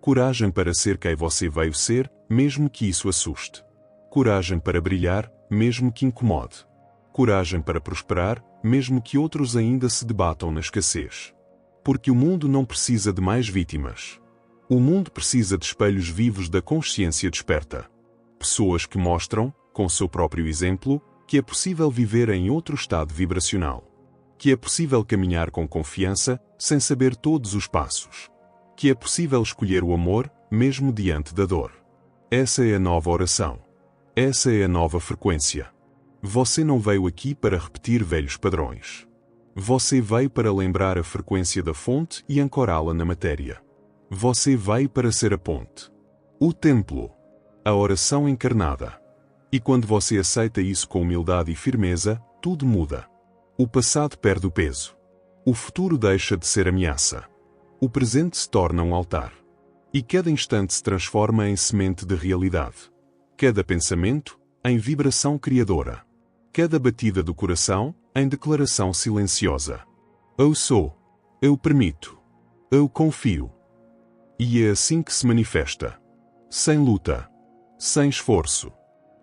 Coragem para ser quem você veio ser, mesmo que isso assuste. Coragem para brilhar, mesmo que incomode. Coragem para prosperar, mesmo que outros ainda se debatam na escassez. Porque o mundo não precisa de mais vítimas. O mundo precisa de espelhos vivos da consciência desperta. Pessoas que mostram, com seu próprio exemplo, que é possível viver em outro estado vibracional. Que é possível caminhar com confiança, sem saber todos os passos. Que é possível escolher o amor, mesmo diante da dor. Essa é a nova oração. Essa é a nova frequência. Você não veio aqui para repetir velhos padrões. Você veio para lembrar a frequência da fonte e ancorá-la na matéria. Você veio para ser a ponte. O templo. A oração encarnada. E quando você aceita isso com humildade e firmeza, tudo muda. O passado perde o peso. O futuro deixa de ser ameaça. O presente se torna um altar. E cada instante se transforma em semente de realidade. Cada pensamento, em vibração criadora. Cada batida do coração, em declaração silenciosa. Eu sou. Eu permito. Eu confio. E é assim que se manifesta. Sem luta. Sem esforço.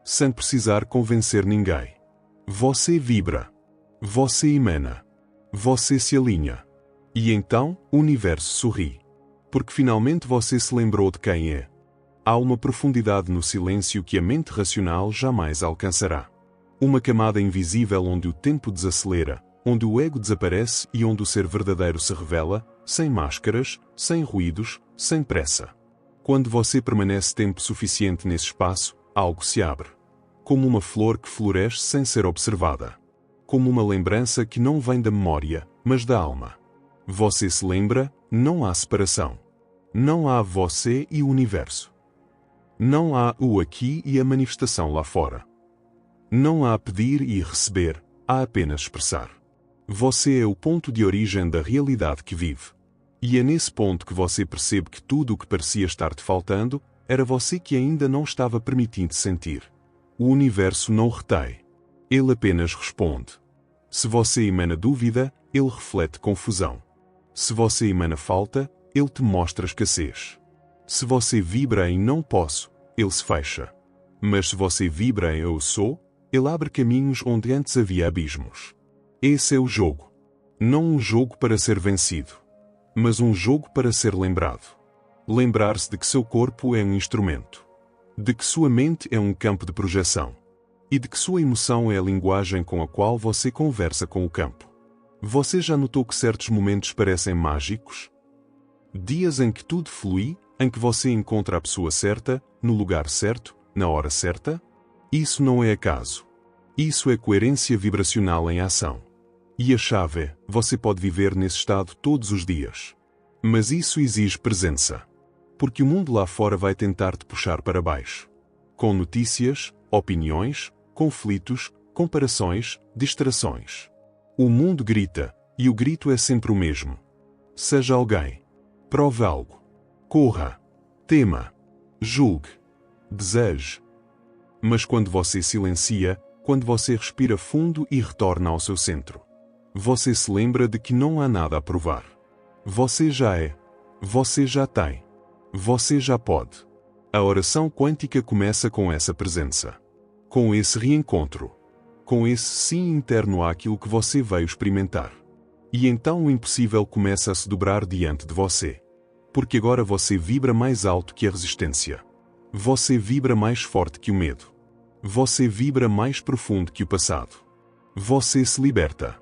Sem precisar convencer ninguém. Você vibra. Você emana. Você se alinha. E então, o universo sorri. Porque finalmente você se lembrou de quem é. Há uma profundidade no silêncio que a mente racional jamais alcançará. Uma camada invisível onde o tempo desacelera, onde o ego desaparece e onde o ser verdadeiro se revela, sem máscaras, sem ruídos, sem pressa. Quando você permanece tempo suficiente nesse espaço, algo se abre. Como uma flor que floresce sem ser observada. Como uma lembrança que não vem da memória, mas da alma. Você se lembra, não há separação. Não há você e o universo. Não há o aqui e a manifestação lá fora. Não há pedir e receber, há apenas expressar. Você é o ponto de origem da realidade que vive. E é nesse ponto que você percebe que tudo o que parecia estar-te faltando, era você que ainda não estava permitindo sentir. O universo não retém. Ele apenas responde. Se você emana dúvida, ele reflete confusão. Se você emana falta, ele te mostra escassez. Se você vibra em não posso, ele se fecha. Mas se você vibra em eu sou, ele abre caminhos onde antes havia abismos. Esse é o jogo. Não um jogo para ser vencido, mas um jogo para ser lembrado. Lembrar-se de que seu corpo é um instrumento. De que sua mente é um campo de projeção. E de que sua emoção é a linguagem com a qual você conversa com o campo. Você já notou que certos momentos parecem mágicos? Dias em que tudo flui, em que você encontra a pessoa certa, no lugar certo, na hora certa? Isso não é acaso. Isso é coerência vibracional em ação. E a chave é, você pode viver nesse estado todos os dias. Mas isso exige presença. Porque o mundo lá fora vai tentar te puxar para baixo. Com notícias, opiniões, conflitos, comparações, distrações. O mundo grita, e o grito é sempre o mesmo. Seja alguém. Prove algo. Corra. Tema. Julgue. Deseje. Mas quando você silencia, quando você respira fundo e retorna ao seu centro, você se lembra de que não há nada a provar. Você já é. Você já tem. Você já pode. A oração quântica começa com essa presença. Com esse reencontro. Com esse sim interno àquilo que você veio experimentar. E então o impossível começa a se dobrar diante de você. Porque agora você vibra mais alto que a resistência. Você vibra mais forte que o medo. Você vibra mais profundo que o passado. Você se liberta.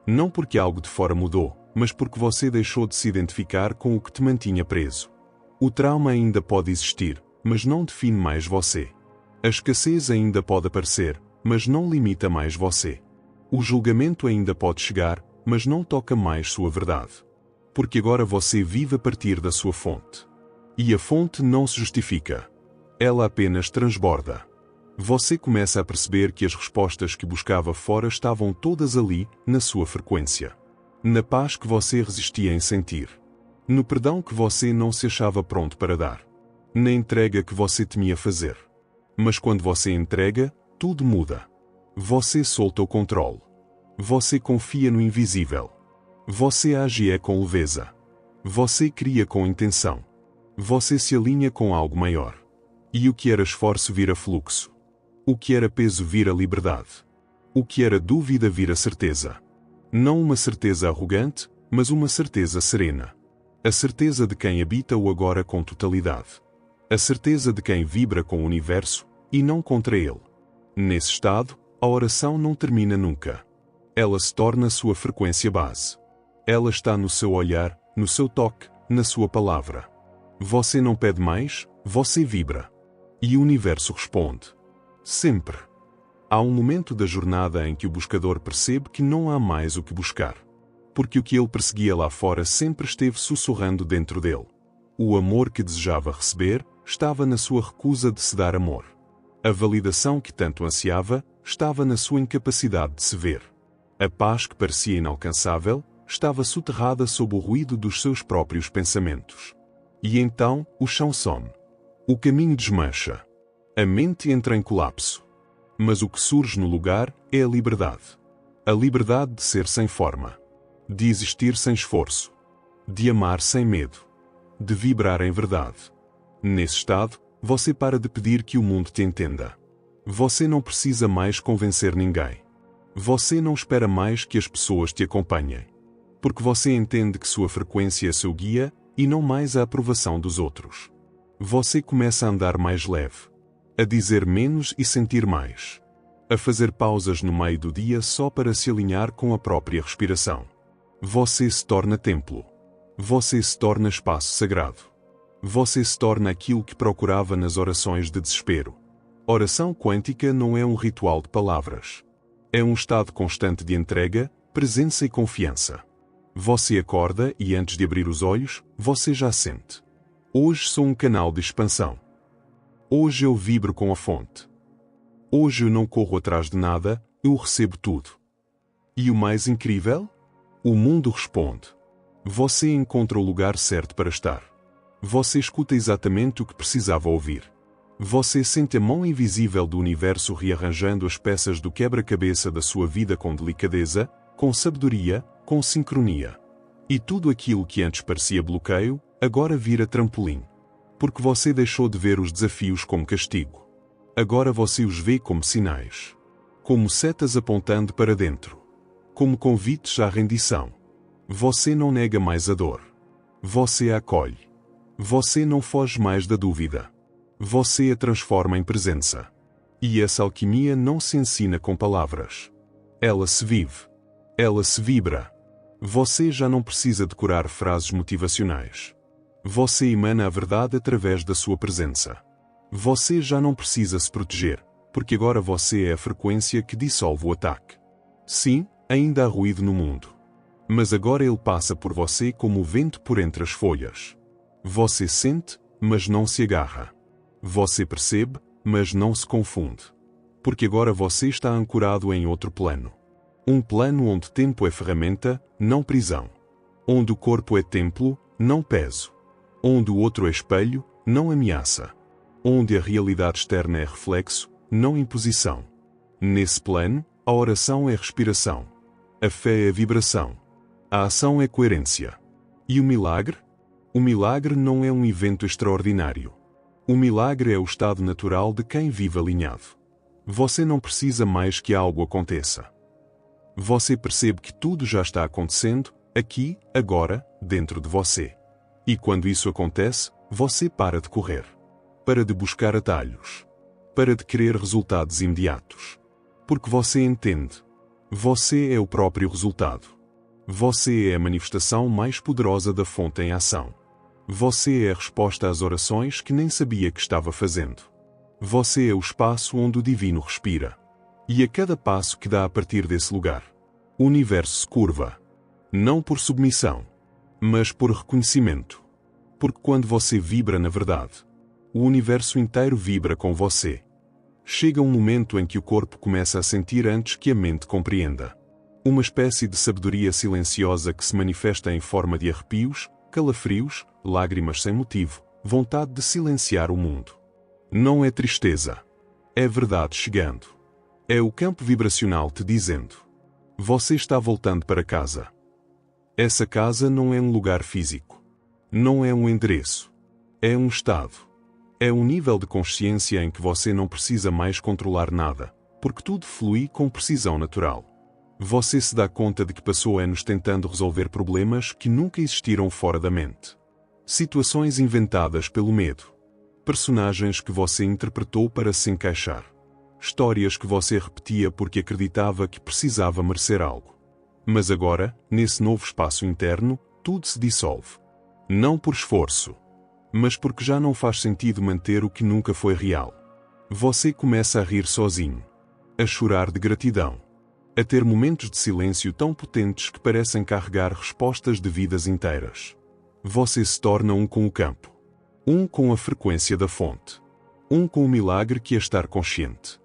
Não porque algo de fora mudou, mas porque você deixou de se identificar com o que te mantinha preso. O trauma ainda pode existir, mas não define mais você. A escassez ainda pode aparecer, mas não limita mais você. O julgamento ainda pode chegar, mas não toca mais sua verdade. Porque agora você vive a partir da sua fonte. E a fonte não se justifica. Ela apenas transborda. Você começa a perceber que as respostas que buscava fora estavam todas ali, na sua frequência. Na paz que você resistia em sentir. No perdão que você não se achava pronto para dar. Na entrega que você temia fazer. Mas quando você entrega, tudo muda. Você solta o controle. Você confia no invisível. Você age com leveza. Você cria com intenção. Você se alinha com algo maior. E o que era esforço vira fluxo. O que era peso vira liberdade. O que era dúvida vira certeza. Não uma certeza arrogante, mas uma certeza serena. A certeza de quem habita o agora com totalidade. A certeza de quem vibra com o universo, e não contra ele. Nesse estado, a oração não termina nunca. Ela se torna sua frequência base. Ela está no seu olhar, no seu toque, na sua palavra. Você não pede mais, você vibra. E o universo responde. Sempre. Há um momento da jornada em que o buscador percebe que não há mais o que buscar. Porque o que ele perseguia lá fora sempre esteve sussurrando dentro dele. O amor que desejava receber estava na sua recusa de se dar amor. A validação que tanto ansiava estava na sua incapacidade de se ver. A paz que parecia inalcançável estava soterrada sob o ruído dos seus próprios pensamentos. E então, o chão some. O caminho desmancha. A mente entra em colapso. Mas o que surge no lugar é a liberdade. A liberdade de ser sem forma. De existir sem esforço. De amar sem medo. De vibrar em verdade. Nesse estado, você para de pedir que o mundo te entenda. Você não precisa mais convencer ninguém. Você não espera mais que as pessoas te acompanhem. Porque você entende que sua frequência é seu guia e não mais a aprovação dos outros. Você começa a andar mais leve. A dizer menos e sentir mais. A fazer pausas no meio do dia só para se alinhar com a própria respiração. Você se torna templo. Você se torna espaço sagrado. Você se torna aquilo que procurava nas orações de desespero. Oração quântica não é um ritual de palavras. É um estado constante de entrega, presença e confiança. Você acorda e antes de abrir os olhos, você já sente. Hoje sou um canal de expansão. Hoje eu vibro com a fonte. Hoje eu não corro atrás de nada, eu recebo tudo. E o mais incrível? O mundo responde. Você encontra o lugar certo para estar. Você escuta exatamente o que precisava ouvir. Você sente a mão invisível do universo rearranjando as peças do quebra-cabeça da sua vida com delicadeza, com sabedoria, com sincronia. E tudo aquilo que antes parecia bloqueio, agora vira trampolim. Porque você deixou de ver os desafios como castigo. Agora você os vê como sinais. Como setas apontando para dentro. Como convites à rendição. Você não nega mais a dor. Você a acolhe. Você não foge mais da dúvida. Você a transforma em presença. E essa alquimia não se ensina com palavras. Ela se vive. Ela se vibra. Você já não precisa decorar frases motivacionais. Você emana a verdade através da sua presença. Você já não precisa se proteger, porque agora você é a frequência que dissolve o ataque. Sim, ainda há ruído no mundo. Mas agora ele passa por você como o vento por entre as folhas. Você sente, mas não se agarra. Você percebe, mas não se confunde. Porque agora você está ancorado em outro plano. Um plano onde tempo é ferramenta, não prisão. Onde o corpo é templo, não peso. Onde o outro é espelho, não ameaça. Onde a realidade externa é reflexo, não imposição. Nesse plano, a oração é respiração. A fé é vibração. A ação é coerência. E o milagre? O milagre não é um evento extraordinário. O milagre é o estado natural de quem vive alinhado. Você não precisa mais que algo aconteça. Você percebe que tudo já está acontecendo, aqui, agora, dentro de você. E quando isso acontece, você para de correr. Para de buscar atalhos. Para de querer resultados imediatos. Porque você entende. Você é o próprio resultado. Você é a manifestação mais poderosa da fonte em ação. Você é a resposta às orações que nem sabia que estava fazendo. Você é o espaço onde o divino respira. E a cada passo que dá a partir desse lugar, o universo se curva. Não por submissão, mas por reconhecimento. Porque quando você vibra na verdade, o universo inteiro vibra com você. Chega um momento em que o corpo começa a sentir antes que a mente compreenda. Uma espécie de sabedoria silenciosa que se manifesta em forma de arrepios, calafrios, lágrimas sem motivo, vontade de silenciar o mundo. Não é tristeza. É verdade chegando. É o campo vibracional te dizendo: você está voltando para casa. Essa casa não é um lugar físico. Não é um endereço. É um estado. É um nível de consciência em que você não precisa mais controlar nada, porque tudo flui com precisão natural. Você se dá conta de que passou anos tentando resolver problemas que nunca existiram fora da mente. Situações inventadas pelo medo. Personagens que você interpretou para se encaixar. Histórias que você repetia porque acreditava que precisava merecer algo. Mas agora, nesse novo espaço interno, tudo se dissolve. Não por esforço, mas porque já não faz sentido manter o que nunca foi real. Você começa a rir sozinho, a chorar de gratidão, a ter momentos de silêncio tão potentes que parecem carregar respostas de vidas inteiras. Você se torna um com o campo, um com a frequência da fonte, um com o milagre que é estar consciente.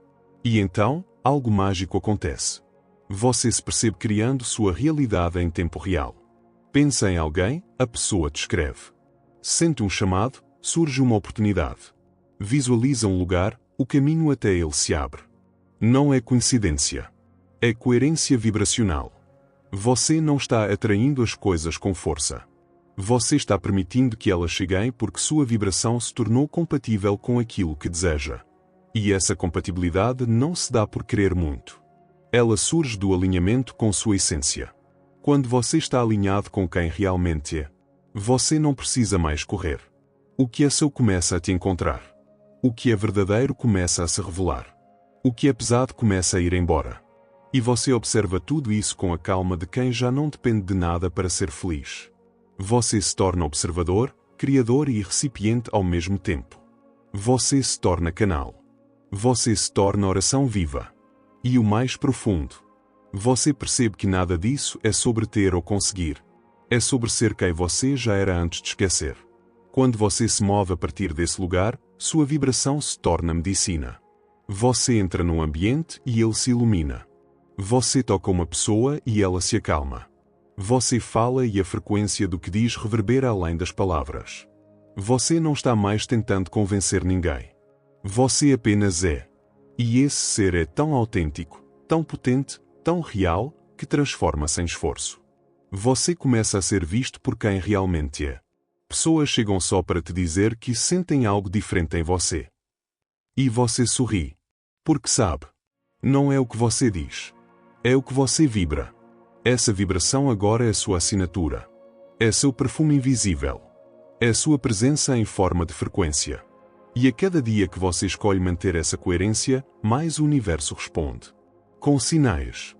E então, algo mágico acontece. Você se percebe criando sua realidade em tempo real. Pensa em alguém, a pessoa te escreve. Sente um chamado, surge uma oportunidade. Visualiza um lugar, o caminho até ele se abre. Não é coincidência. É coerência vibracional. Você não está atraindo as coisas com força. Você está permitindo que elas cheguem porque sua vibração se tornou compatível com aquilo que deseja. E essa compatibilidade não se dá por querer muito. Ela surge do alinhamento com sua essência. Quando você está alinhado com quem realmente é, você não precisa mais correr. O que é seu começa a te encontrar. O que é verdadeiro começa a se revelar. O que é pesado começa a ir embora. E você observa tudo isso com a calma de quem já não depende de nada para ser feliz. Você se torna observador, criador e recipiente ao mesmo tempo. Você se torna canal. Você se torna oração viva. E o mais profundo, você percebe que nada disso é sobre ter ou conseguir. É sobre ser quem você já era antes de esquecer. Quando você se move a partir desse lugar, sua vibração se torna medicina. Você entra num ambiente e ele se ilumina. Você toca uma pessoa e ela se acalma. Você fala e a frequência do que diz reverbera além das palavras. Você não está mais tentando convencer ninguém. Você apenas é. E esse ser é tão autêntico, tão potente, tão real, que transforma sem esforço. Você começa a ser visto por quem realmente é. Pessoas chegam só para te dizer que sentem algo diferente em você. E você sorri. Porque sabe. Não é o que você diz. É o que você vibra. Essa vibração agora é sua assinatura. É seu perfume invisível. É sua presença em forma de frequência. E a cada dia que você escolhe manter essa coerência, mais o universo responde. Com sinais.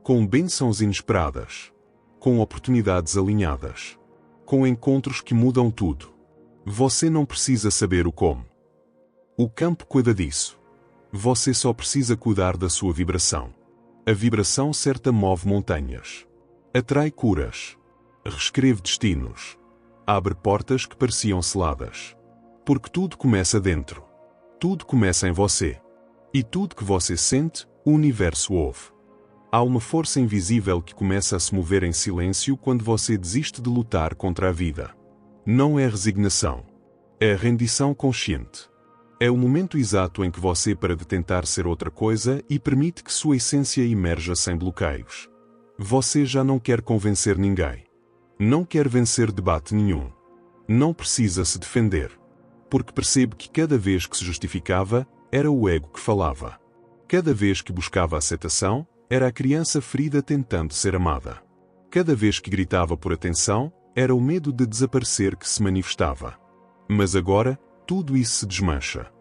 Com bênçãos inesperadas. Com oportunidades alinhadas. Com encontros que mudam tudo. Você não precisa saber o como. O campo cuida disso. Você só precisa cuidar da sua vibração. A vibração certa move montanhas. Atrai curas. Reescreve destinos. Abre portas que pareciam seladas. Porque tudo começa dentro. Tudo começa em você. E tudo que você sente, o universo ouve. Há uma força invisível que começa a se mover em silêncio quando você desiste de lutar contra a vida. Não é resignação. É rendição consciente. É o momento exato em que você para de tentar ser outra coisa e permite que sua essência emerja sem bloqueios. Você já não quer convencer ninguém. Não quer vencer debate nenhum. Não precisa se defender. Porque percebe que cada vez que se justificava, era o ego que falava. Cada vez que buscava aceitação, era a criança ferida tentando ser amada. Cada vez que gritava por atenção, era o medo de desaparecer que se manifestava. Mas agora, tudo isso se desmancha.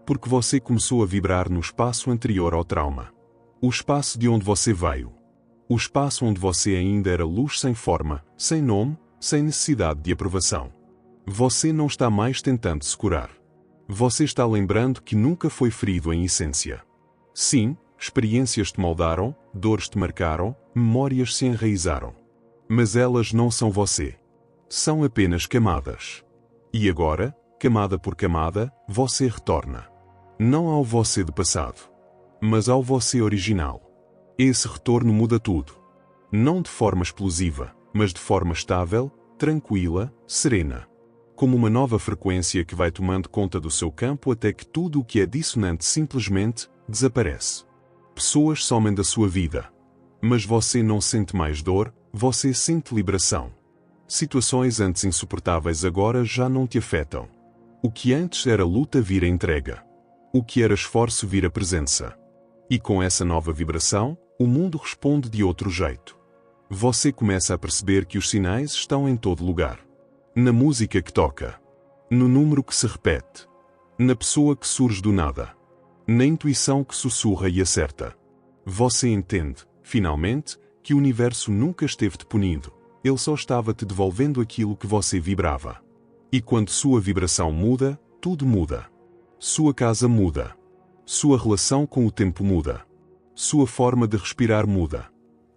Porque você começou a vibrar no espaço anterior ao trauma. O espaço de onde você veio. O espaço onde você ainda era luz sem forma, sem nome, sem necessidade de aprovação. Você não está mais tentando se curar. Você está lembrando que nunca foi ferido em essência. Sim, experiências te moldaram, dores te marcaram, memórias se enraizaram. Mas elas não são você. São apenas camadas. E agora, camada por camada, você retorna. Não ao você do passado, mas ao você original. Esse retorno muda tudo. Não de forma explosiva, mas de forma estável, tranquila, serena. Como uma nova frequência que vai tomando conta do seu campo até que tudo o que é dissonante simplesmente desaparece. Pessoas somem da sua vida. Mas você não sente mais dor, você sente liberação. Situações antes insuportáveis agora já não te afetam. O que antes era luta vira entrega. O que era esforço vira presença. E com essa nova vibração, o mundo responde de outro jeito. Você começa a perceber que os sinais estão em todo lugar. Na música que toca. No número que se repete. Na pessoa que surge do nada. Na intuição que sussurra e acerta. Você entende, finalmente, que o universo nunca esteve te punindo. Ele só estava te devolvendo aquilo que você vibrava. E quando sua vibração muda, tudo muda. Sua casa muda. Sua relação com o tempo muda. Sua forma de respirar muda.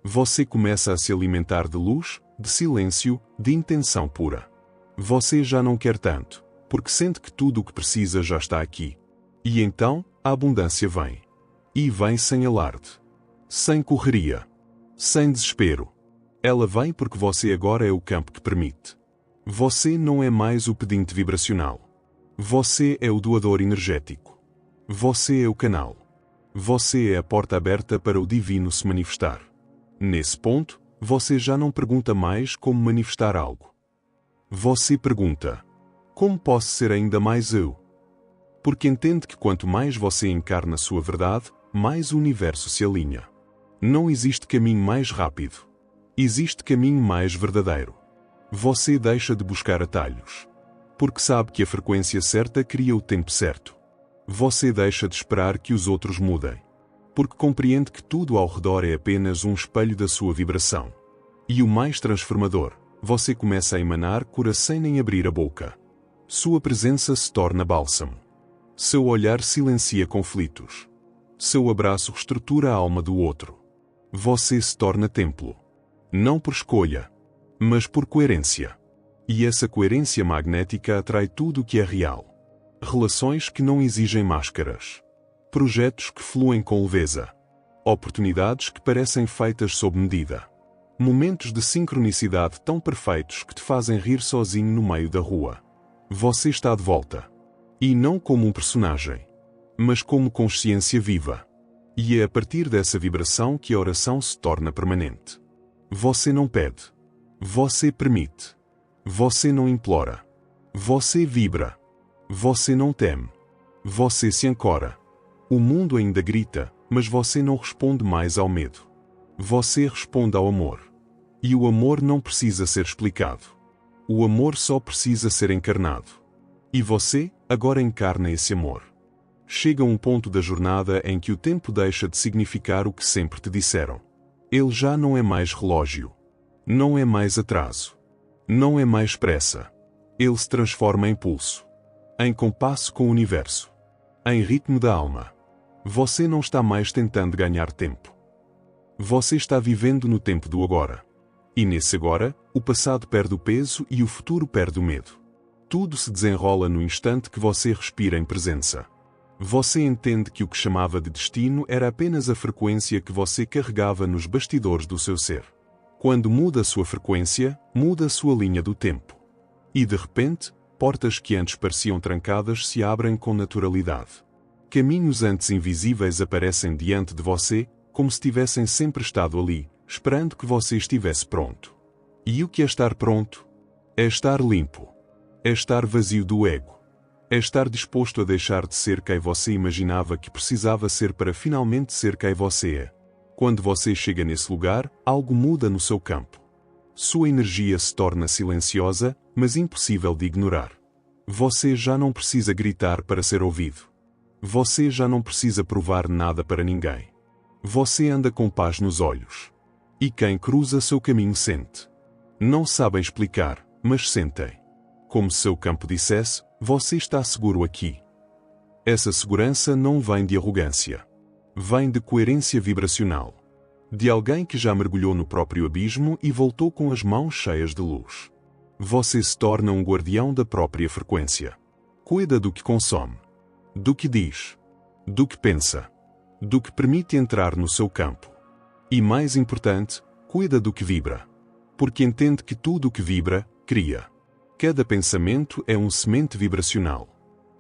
Você começa a se alimentar de luz, de silêncio, de intenção pura. Você já não quer tanto, porque sente que tudo o que precisa já está aqui. E então, a abundância vem. E vem sem alarde. Sem correria. Sem desespero. Ela vem porque você agora é o campo que permite. Você não é mais o pedinte vibracional. Você é o doador energético. Você é o canal. Você é a porta aberta para o divino se manifestar. Nesse ponto, você já não pergunta mais como manifestar algo. Você pergunta: como posso ser ainda mais eu? Porque entende que quanto mais você encarna sua verdade, mais o universo se alinha. Não existe caminho mais rápido. Existe caminho mais verdadeiro. Você deixa de buscar atalhos. Porque sabe que a frequência certa cria o tempo certo. Você deixa de esperar que os outros mudem. Porque compreende que tudo ao redor é apenas um espelho da sua vibração. E o mais transformador, você começa a emanar cura sem nem abrir a boca. Sua presença se torna bálsamo. Seu olhar silencia conflitos. Seu abraço reestrutura a alma do outro. Você se torna templo. Não por escolha, mas por coerência. E essa coerência magnética atrai tudo o que é real. Relações que não exigem máscaras. Projetos que fluem com leveza. Oportunidades que parecem feitas sob medida. Momentos de sincronicidade tão perfeitos que te fazem rir sozinho no meio da rua. Você está de volta. E não como um personagem, mas como consciência viva. E é a partir dessa vibração que a oração se torna permanente. Você não pede. Você permite. Você não implora. Você vibra. Você não teme. Você se ancora. O mundo ainda grita, mas você não responde mais ao medo. Você responde ao amor. E o amor não precisa ser explicado. O amor só precisa ser encarnado. E você, agora encarna esse amor. Chega um ponto da jornada em que o tempo deixa de significar o que sempre te disseram. Ele já não é mais relógio. Não é mais atraso. Não é mais pressa. Ele se transforma em pulso. Em compasso com o universo. Em ritmo da alma. Você não está mais tentando ganhar tempo. Você está vivendo no tempo do agora. E nesse agora, o passado perde o peso e o futuro perde o medo. Tudo se desenrola no instante que você respira em presença. Você entende que o que chamava de destino era apenas a frequência que você carregava nos bastidores do seu ser. Quando muda a sua frequência, muda a sua linha do tempo. E de repente, portas que antes pareciam trancadas se abrem com naturalidade. Caminhos antes invisíveis aparecem diante de você, como se tivessem sempre estado ali, esperando que você estivesse pronto. E o que é estar pronto? É estar limpo. É estar vazio do ego. É estar disposto a deixar de ser quem você imaginava que precisava ser para finalmente ser quem você é. Quando você chega nesse lugar, algo muda no seu campo. Sua energia se torna silenciosa, mas impossível de ignorar. Você já não precisa gritar para ser ouvido. Você já não precisa provar nada para ninguém. Você anda com paz nos olhos. E quem cruza seu caminho sente. Não sabem explicar, mas sentem. Como se seu campo dissesse, você está seguro aqui. Essa segurança não vem de arrogância. Vem de coerência vibracional. De alguém que já mergulhou no próprio abismo e voltou com as mãos cheias de luz. Você se torna um guardião da própria frequência. Cuida do que consome. Do que diz. Do que pensa. Do que permite entrar no seu campo. E mais importante, cuida do que vibra. Porque entende que tudo o que vibra, cria. Cada pensamento é um semente vibracional.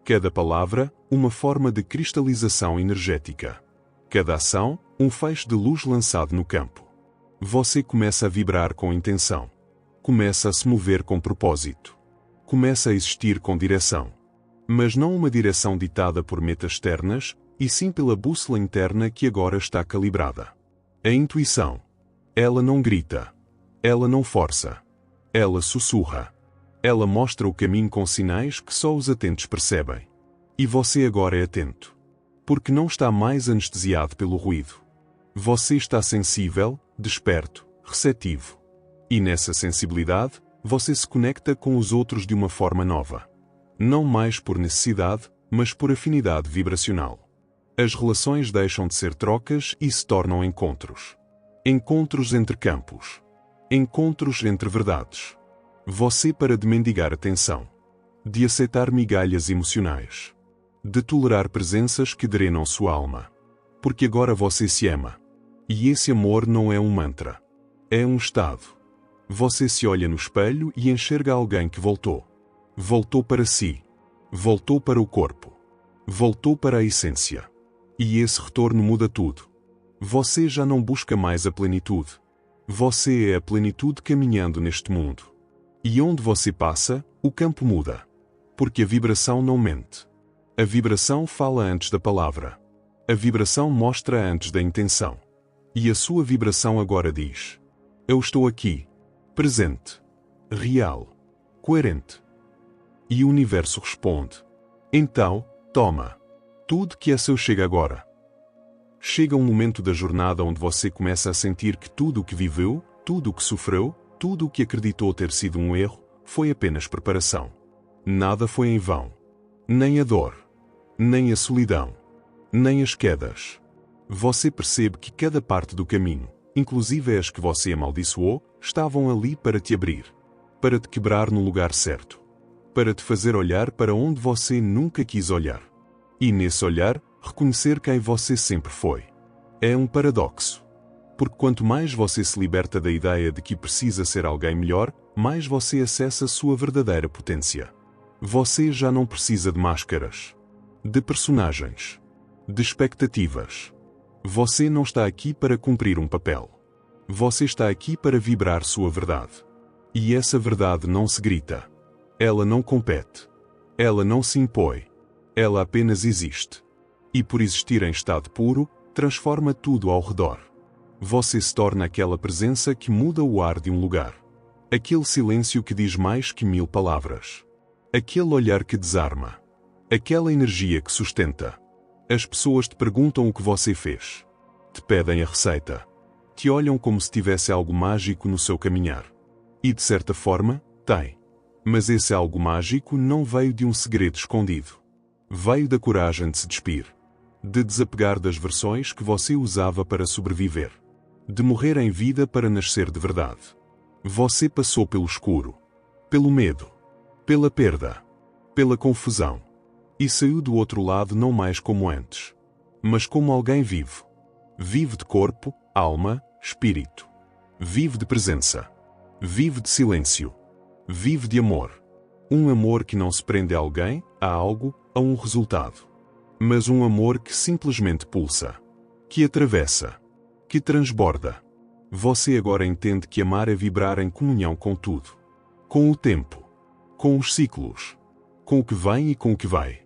Cada palavra, uma forma de cristalização energética. Cada ação, um feixe de luz lançado no campo. Você começa a vibrar com intenção. Começa a se mover com propósito. Começa a existir com direção. Mas não uma direção ditada por metas externas, e sim pela bússola interna que agora está calibrada. A intuição. Ela não grita. Ela não força. Ela sussurra. Ela mostra o caminho com sinais que só os atentos percebem. E você agora é atento. Porque não está mais anestesiado pelo ruído. Você está sensível, desperto, receptivo. E nessa sensibilidade, você se conecta com os outros de uma forma nova. Não mais por necessidade, mas por afinidade vibracional. As relações deixam de ser trocas e se tornam encontros. Encontros entre campos. Encontros entre verdades. Você para de mendigar atenção. De aceitar migalhas emocionais. De tolerar presenças que drenam sua alma. Porque agora você se ama. E esse amor não é um mantra. É um estado. Você se olha no espelho e enxerga alguém que voltou. Voltou para si. Voltou para o corpo. Voltou para a essência. E esse retorno muda tudo. Você já não busca mais a plenitude. Você é a plenitude caminhando neste mundo. E onde você passa, o campo muda. Porque a vibração não mente. A vibração fala antes da palavra. A vibração mostra antes da intenção. E a sua vibração agora diz: eu estou aqui. Presente. Real. Coerente. E o universo responde: então, toma. Tudo que é seu chega agora. Chega um momento da jornada onde você começa a sentir que tudo o que viveu, tudo o que sofreu, tudo o que acreditou ter sido um erro, foi apenas preparação. Nada foi em vão. Nem a dor. Nem a solidão. Nem as quedas. Você percebe que cada parte do caminho, inclusive as que você amaldiçoou, estavam ali para te abrir. Para te quebrar no lugar certo. Para te fazer olhar para onde você nunca quis olhar. E nesse olhar, reconhecer quem você sempre foi. É um paradoxo. Porque quanto mais você se liberta da ideia de que precisa ser alguém melhor, mais você acessa sua verdadeira potência. Você já não precisa de máscaras. De personagens. De expectativas. Você não está aqui para cumprir um papel. Você está aqui para vibrar sua verdade. E essa verdade não se grita. Ela não compete. Ela não se impõe. Ela apenas existe. E por existir em estado puro, transforma tudo ao redor. Você se torna aquela presença que muda o ar de um lugar. Aquele silêncio que diz mais que 1000 palavras. Aquele olhar que desarma. Aquela energia que sustenta. As pessoas te perguntam o que você fez. Te pedem a receita. Te olham como se tivesse algo mágico no seu caminhar. E de certa forma, tem. Mas esse algo mágico não veio de um segredo escondido. Veio da coragem de se despir. De desapegar das versões que você usava para sobreviver. De morrer em vida para nascer de verdade. Você passou pelo escuro. Pelo medo. Pela perda. Pela confusão. E saiu do outro lado não mais como antes. Mas como alguém vivo. Vive de corpo, alma, espírito. Vive de presença. Vive de silêncio. Vive de amor. Um amor que não se prende a alguém, a algo, a um resultado. Mas um amor que simplesmente pulsa. Que atravessa. Que transborda. Você agora entende que amar é vibrar em comunhão com tudo. Com o tempo. com os ciclos, com o que vem e com o que vai,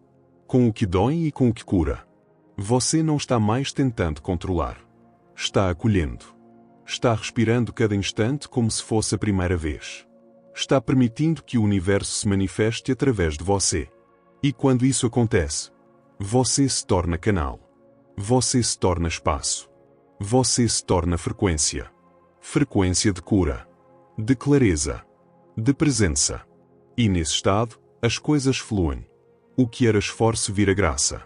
com o que dói e com o que cura. Você não está mais tentando controlar. Está acolhendo. Está respirando cada instante como se fosse a primeira vez. Está permitindo que o universo se manifeste através de você. E quando isso acontece, você se torna canal. Você se torna espaço. Você se torna frequência. Frequência de cura, de clareza, de presença. E nesse estado, as coisas fluem. O que era esforço vira graça.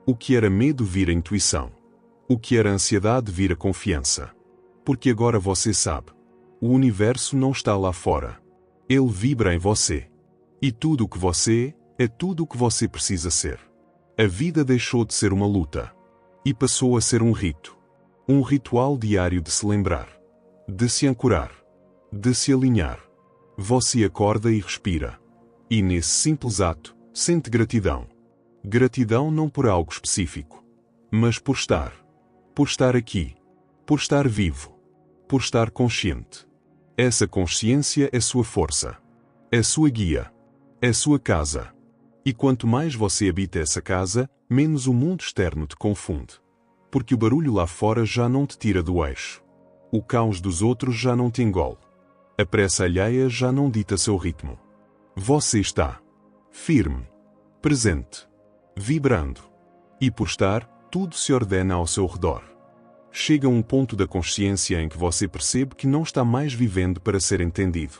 O que era medo vira intuição. O que era ansiedade vira confiança. Porque agora você sabe. O universo não está lá fora. Ele vibra em você. E tudo o que você é tudo o que você precisa ser. A vida deixou de ser uma luta. E passou a ser um rito. Um ritual diário de se lembrar. De se ancorar. De se alinhar. Você acorda e respira. E nesse simples ato, sente gratidão. Gratidão não por algo específico, mas por estar. Por estar aqui. Por estar vivo. Por estar consciente. Essa consciência é sua força. É sua guia. É sua casa. E quanto mais você habita essa casa, menos o mundo externo te confunde. Porque o barulho lá fora já não te tira do eixo. O caos dos outros já não te engole. A pressa alheia já não dita seu ritmo. Você está firme, presente, vibrando. E por estar, tudo se ordena ao seu redor. Chega um ponto da consciência em que você percebe que não está mais vivendo para ser entendido.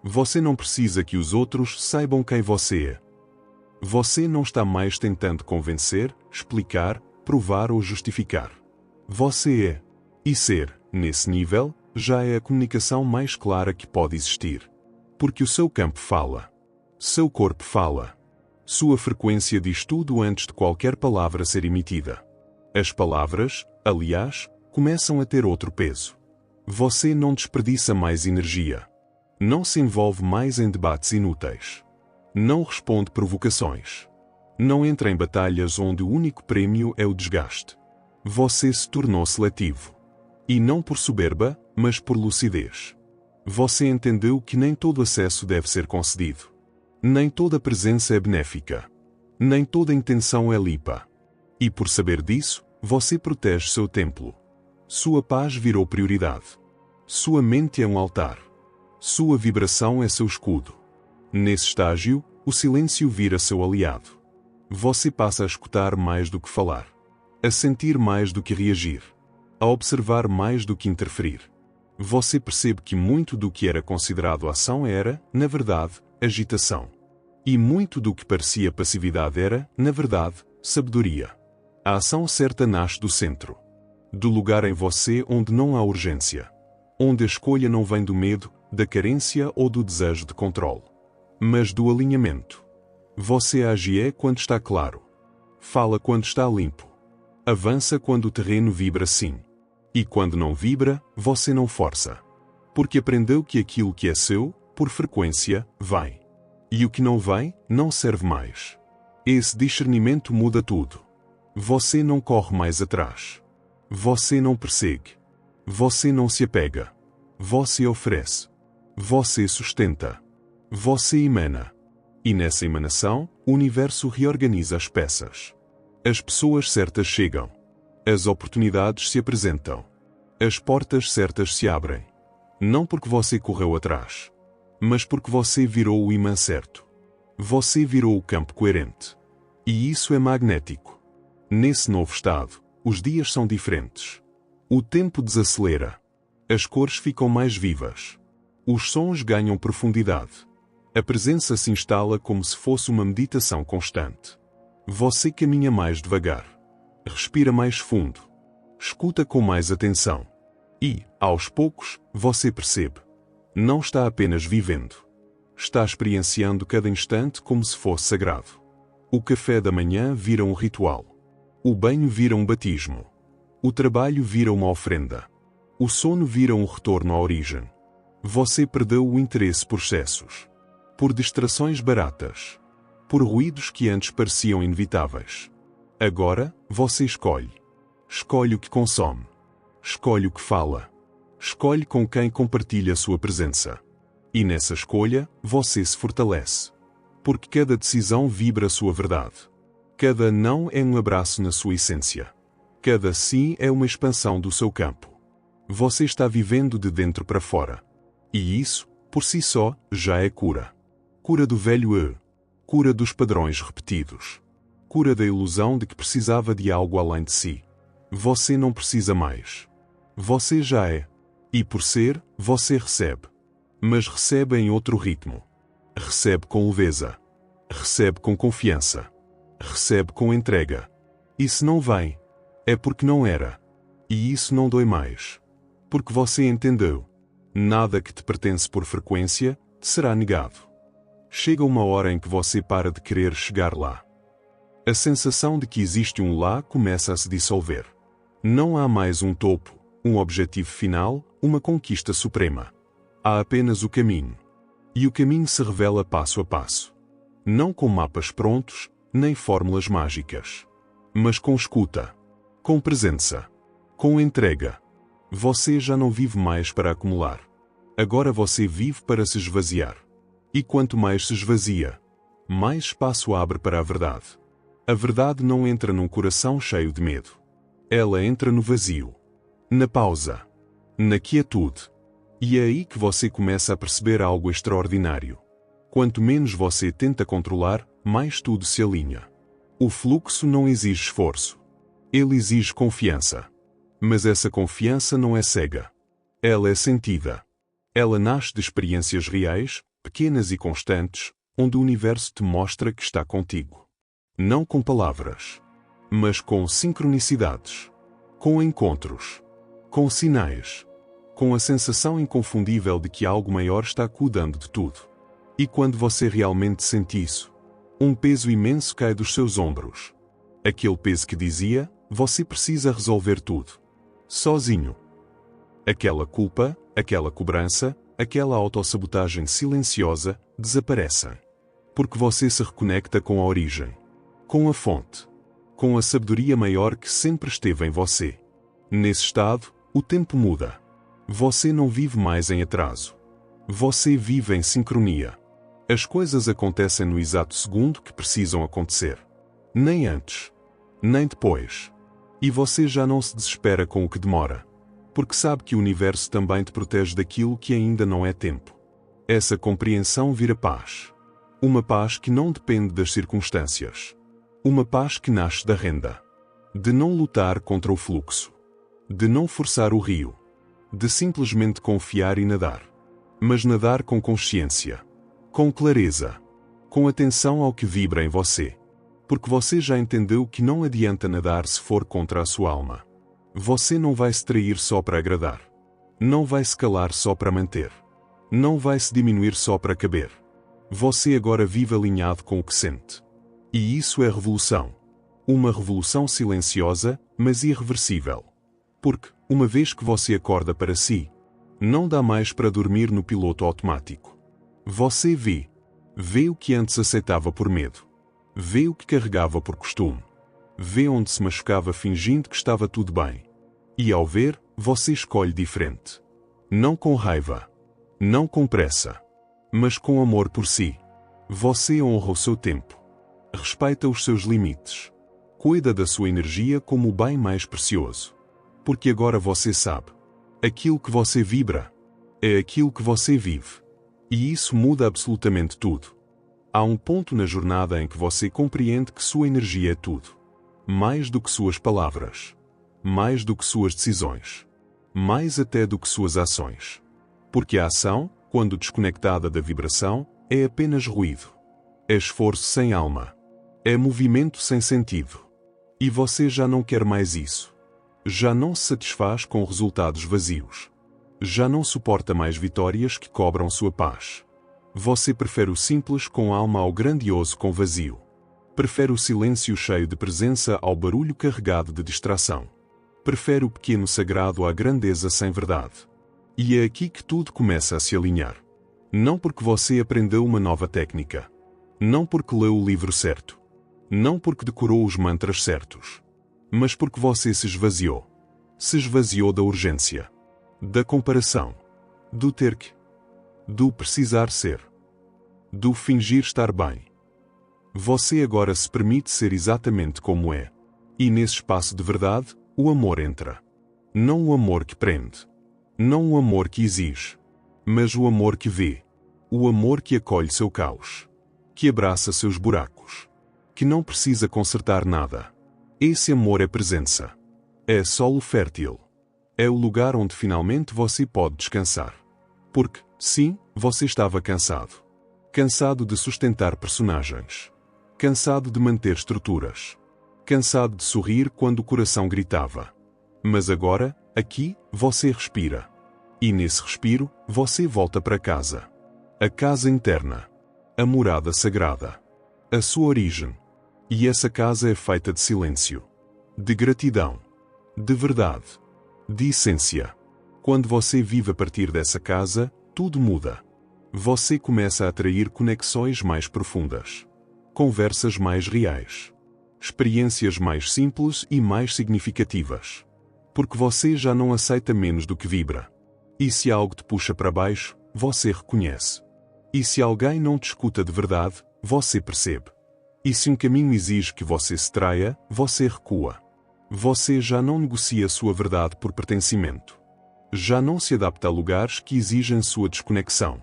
Você não precisa que os outros saibam quem você é. Você não está mais tentando convencer, explicar, provar ou justificar. Você é. E ser, nesse nível, já é a comunicação mais clara que pode existir. Porque o seu campo fala. Seu corpo fala. Sua frequência diz tudo antes de qualquer palavra ser emitida. As palavras, aliás, começam a ter outro peso. Você não desperdiça mais energia. Não se envolve mais em debates inúteis. Não responde provocações. Não entra em batalhas onde o único prêmio é o desgaste. Você se tornou seletivo. E não por soberba, mas por lucidez. Você entendeu que nem todo acesso deve ser concedido. Nem toda presença é benéfica. Nem toda intenção é limpa. E por saber disso, você protege seu templo. Sua paz virou prioridade. Sua mente é um altar. Sua vibração é seu escudo. Nesse estágio, o silêncio vira seu aliado. Você passa a escutar mais do que falar. A sentir mais do que reagir. A observar mais do que interferir. Você percebe que muito do que era considerado ação era, na verdade, agitação. E muito do que parecia passividade era, na verdade, sabedoria. A ação certa nasce do centro. Do lugar em você onde não há urgência. Onde a escolha não vem do medo, da carência ou do desejo de controle. Mas do alinhamento. Você age quando está claro. Fala quando está limpo. Avança quando o terreno vibra sim. E quando não vibra, você não força. Porque aprendeu que aquilo que é seu, por frequência, vai. E o que não vai, não serve mais. Esse discernimento muda tudo. Você não corre mais atrás. Você não persegue. Você não se apega. Você oferece. Você sustenta. Você emana. E nessa emanação, o universo reorganiza as peças. As pessoas certas chegam. As oportunidades se apresentam. As portas certas se abrem. Não porque você correu atrás, mas porque você virou o imã certo. Você virou o campo coerente. E isso é magnético. Nesse novo estado, os dias são diferentes. O tempo desacelera. As cores ficam mais vivas. Os sons ganham profundidade. A presença se instala como se fosse uma meditação constante. Você caminha mais devagar. Respira mais fundo. Escuta com mais atenção. E, aos poucos, você percebe. Não está apenas vivendo. Está experienciando cada instante como se fosse sagrado. O café da manhã vira um ritual. O banho vira um batismo. O trabalho vira uma ofrenda. O sono vira um retorno à origem. Você perdeu o interesse por excessos. Por distrações baratas. Por ruídos que antes pareciam inevitáveis. Agora, você escolhe. Escolhe o que consome. Escolhe o que fala. Escolhe com quem compartilha sua presença. E nessa escolha, você se fortalece. Porque cada decisão vibra a sua verdade. Cada não é um abraço na sua essência. Cada sim é uma expansão do seu campo. Você está vivendo de dentro para fora. E isso, por si só, já é cura. Cura do velho eu. Cura dos padrões repetidos. Cura da ilusão de que precisava de algo além de si. Você não precisa mais. Você já é. E por ser, você recebe. Mas recebe em outro ritmo. Recebe com leveza. Recebe com confiança. Recebe com entrega. E se não vem, é porque não era. E isso não dói mais. Porque você entendeu. Nada que te pertence por frequência te será negado. Chega uma hora em que você para de querer chegar lá. A sensação de que existe um lá começa a se dissolver. Não há mais um topo, um objetivo final, uma conquista suprema. Há apenas o caminho. E o caminho se revela passo a passo. Não com mapas prontos, nem fórmulas mágicas. Mas com escuta. Com presença. Com entrega. Você já não vive mais para acumular. Agora você vive para se esvaziar. E quanto mais se esvazia, mais espaço abre para a verdade. A verdade não entra num coração cheio de medo. Ela entra no vazio. Na pausa. Na quietude. E é aí que você começa a perceber algo extraordinário. Quanto menos você tenta controlar, mais tudo se alinha. O fluxo não exige esforço. Ele exige confiança. Mas essa confiança não é cega. Ela é sentida. Ela nasce de experiências reais, pequenas e constantes, onde o universo te mostra que está contigo. Não com palavras, mas com sincronicidades, com encontros, com sinais, com a sensação inconfundível de que algo maior está cuidando de tudo. E quando você realmente sente isso, um peso imenso cai dos seus ombros. Aquele peso que dizia, você precisa resolver tudo. Sozinho. Aquela culpa, aquela cobrança, aquela autossabotagem silenciosa, desaparecem. Porque você se reconecta com a origem. Com a fonte. Com a sabedoria maior que sempre esteve em você. Nesse estado, o tempo muda. Você não vive mais em atraso. Você vive em sincronia. As coisas acontecem no exato segundo que precisam acontecer. Nem antes. Nem depois. E você já não se desespera com o que demora. Porque sabe que o universo também te protege daquilo que ainda não é tempo. Essa compreensão vira paz. Uma paz que não depende das circunstâncias. Uma paz que nasce da renda. De não lutar contra o fluxo. De não forçar o rio. De simplesmente confiar e nadar. Mas nadar com consciência. Com clareza. Com atenção ao que vibra em você. Porque você já entendeu que não adianta nadar se for contra a sua alma. Você não vai se trair só para agradar. Não vai se calar só para manter. Não vai se diminuir só para caber. Você agora vive alinhado com o que sente. E isso é revolução. Uma revolução silenciosa, mas irreversível. Porque, uma vez que você acorda para si, não dá mais para dormir no piloto automático. Você vê. Vê o que antes aceitava por medo. Vê o que carregava por costume. Vê onde se machucava fingindo que estava tudo bem. E ao ver, você escolhe diferente. Não com raiva. Não com pressa. Mas com amor por si. Você honra o seu tempo. Respeita os seus limites. Cuida da sua energia como o bem mais precioso. Porque agora você sabe. Aquilo que você vibra é aquilo que você vive. E isso muda absolutamente tudo. Há um ponto na jornada em que você compreende que sua energia é tudo. Mais do que suas palavras. Mais do que suas decisões. Mais até do que suas ações. Porque a ação, quando desconectada da vibração, é apenas ruído. É esforço sem alma. É movimento sem sentido. E você já não quer mais isso. Já não se satisfaz com resultados vazios. Já não suporta mais vitórias que cobram sua paz. Você prefere o simples com alma ao grandioso com vazio. Prefere o silêncio cheio de presença ao barulho carregado de distração. Prefere o pequeno sagrado à grandeza sem verdade. E é aqui que tudo começa a se alinhar. Não porque você aprendeu uma nova técnica. Não porque leu o livro certo. Não porque decorou os mantras certos. Mas porque você se esvaziou. Se esvaziou da urgência. Da comparação. Do ter que. Do precisar ser. Do fingir estar bem. Você agora se permite ser exatamente como é. E nesse espaço de verdade, o amor entra. Não o amor que prende. Não o amor que exige. Mas o amor que vê. O amor que acolhe seu caos. Que abraça seus buracos. Que não precisa consertar nada. Esse amor é presença. É solo fértil. É o lugar onde finalmente você pode descansar. Porque, sim, você estava cansado. Cansado de sustentar personagens. Cansado de manter estruturas. Cansado de sorrir quando o coração gritava. Mas agora, aqui, você respira. E nesse respiro, você volta para casa. A casa interna. A morada sagrada. A sua origem. E essa casa é feita de silêncio. De gratidão. De verdade. De essência. Quando você vive a partir dessa casa, tudo muda. Você começa a atrair conexões mais profundas. Conversas mais reais. Experiências mais simples e mais significativas. Porque você já não aceita menos do que vibra. E se algo te puxa para baixo, você reconhece. E se alguém não te escuta de verdade, você percebe. E se um caminho exige que você se traia, você recua. Você já não negocia sua verdade por pertencimento. Já não se adapta a lugares que exigem sua desconexão.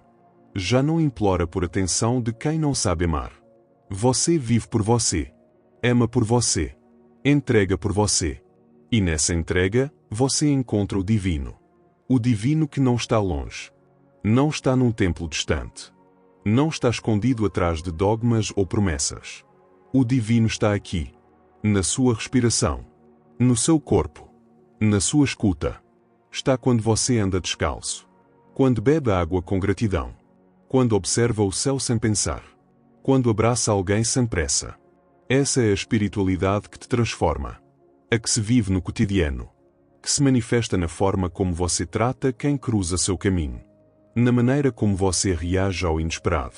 Já não implora por atenção de quem não sabe amar. Você vive por você. Ama por você. Entrega por você. E nessa entrega, você encontra o divino. O divino que não está longe. Não está num templo distante. Não está escondido atrás de dogmas ou promessas. O divino está aqui. Na sua respiração. No seu corpo. Na sua escuta. Está quando você anda descalço. Quando bebe água com gratidão. Quando observa o céu sem pensar. Quando abraça alguém sem pressa. Essa é a espiritualidade que te transforma. A que se vive no cotidiano. Que se manifesta na forma como você trata quem cruza seu caminho. Na maneira como você reage ao inesperado.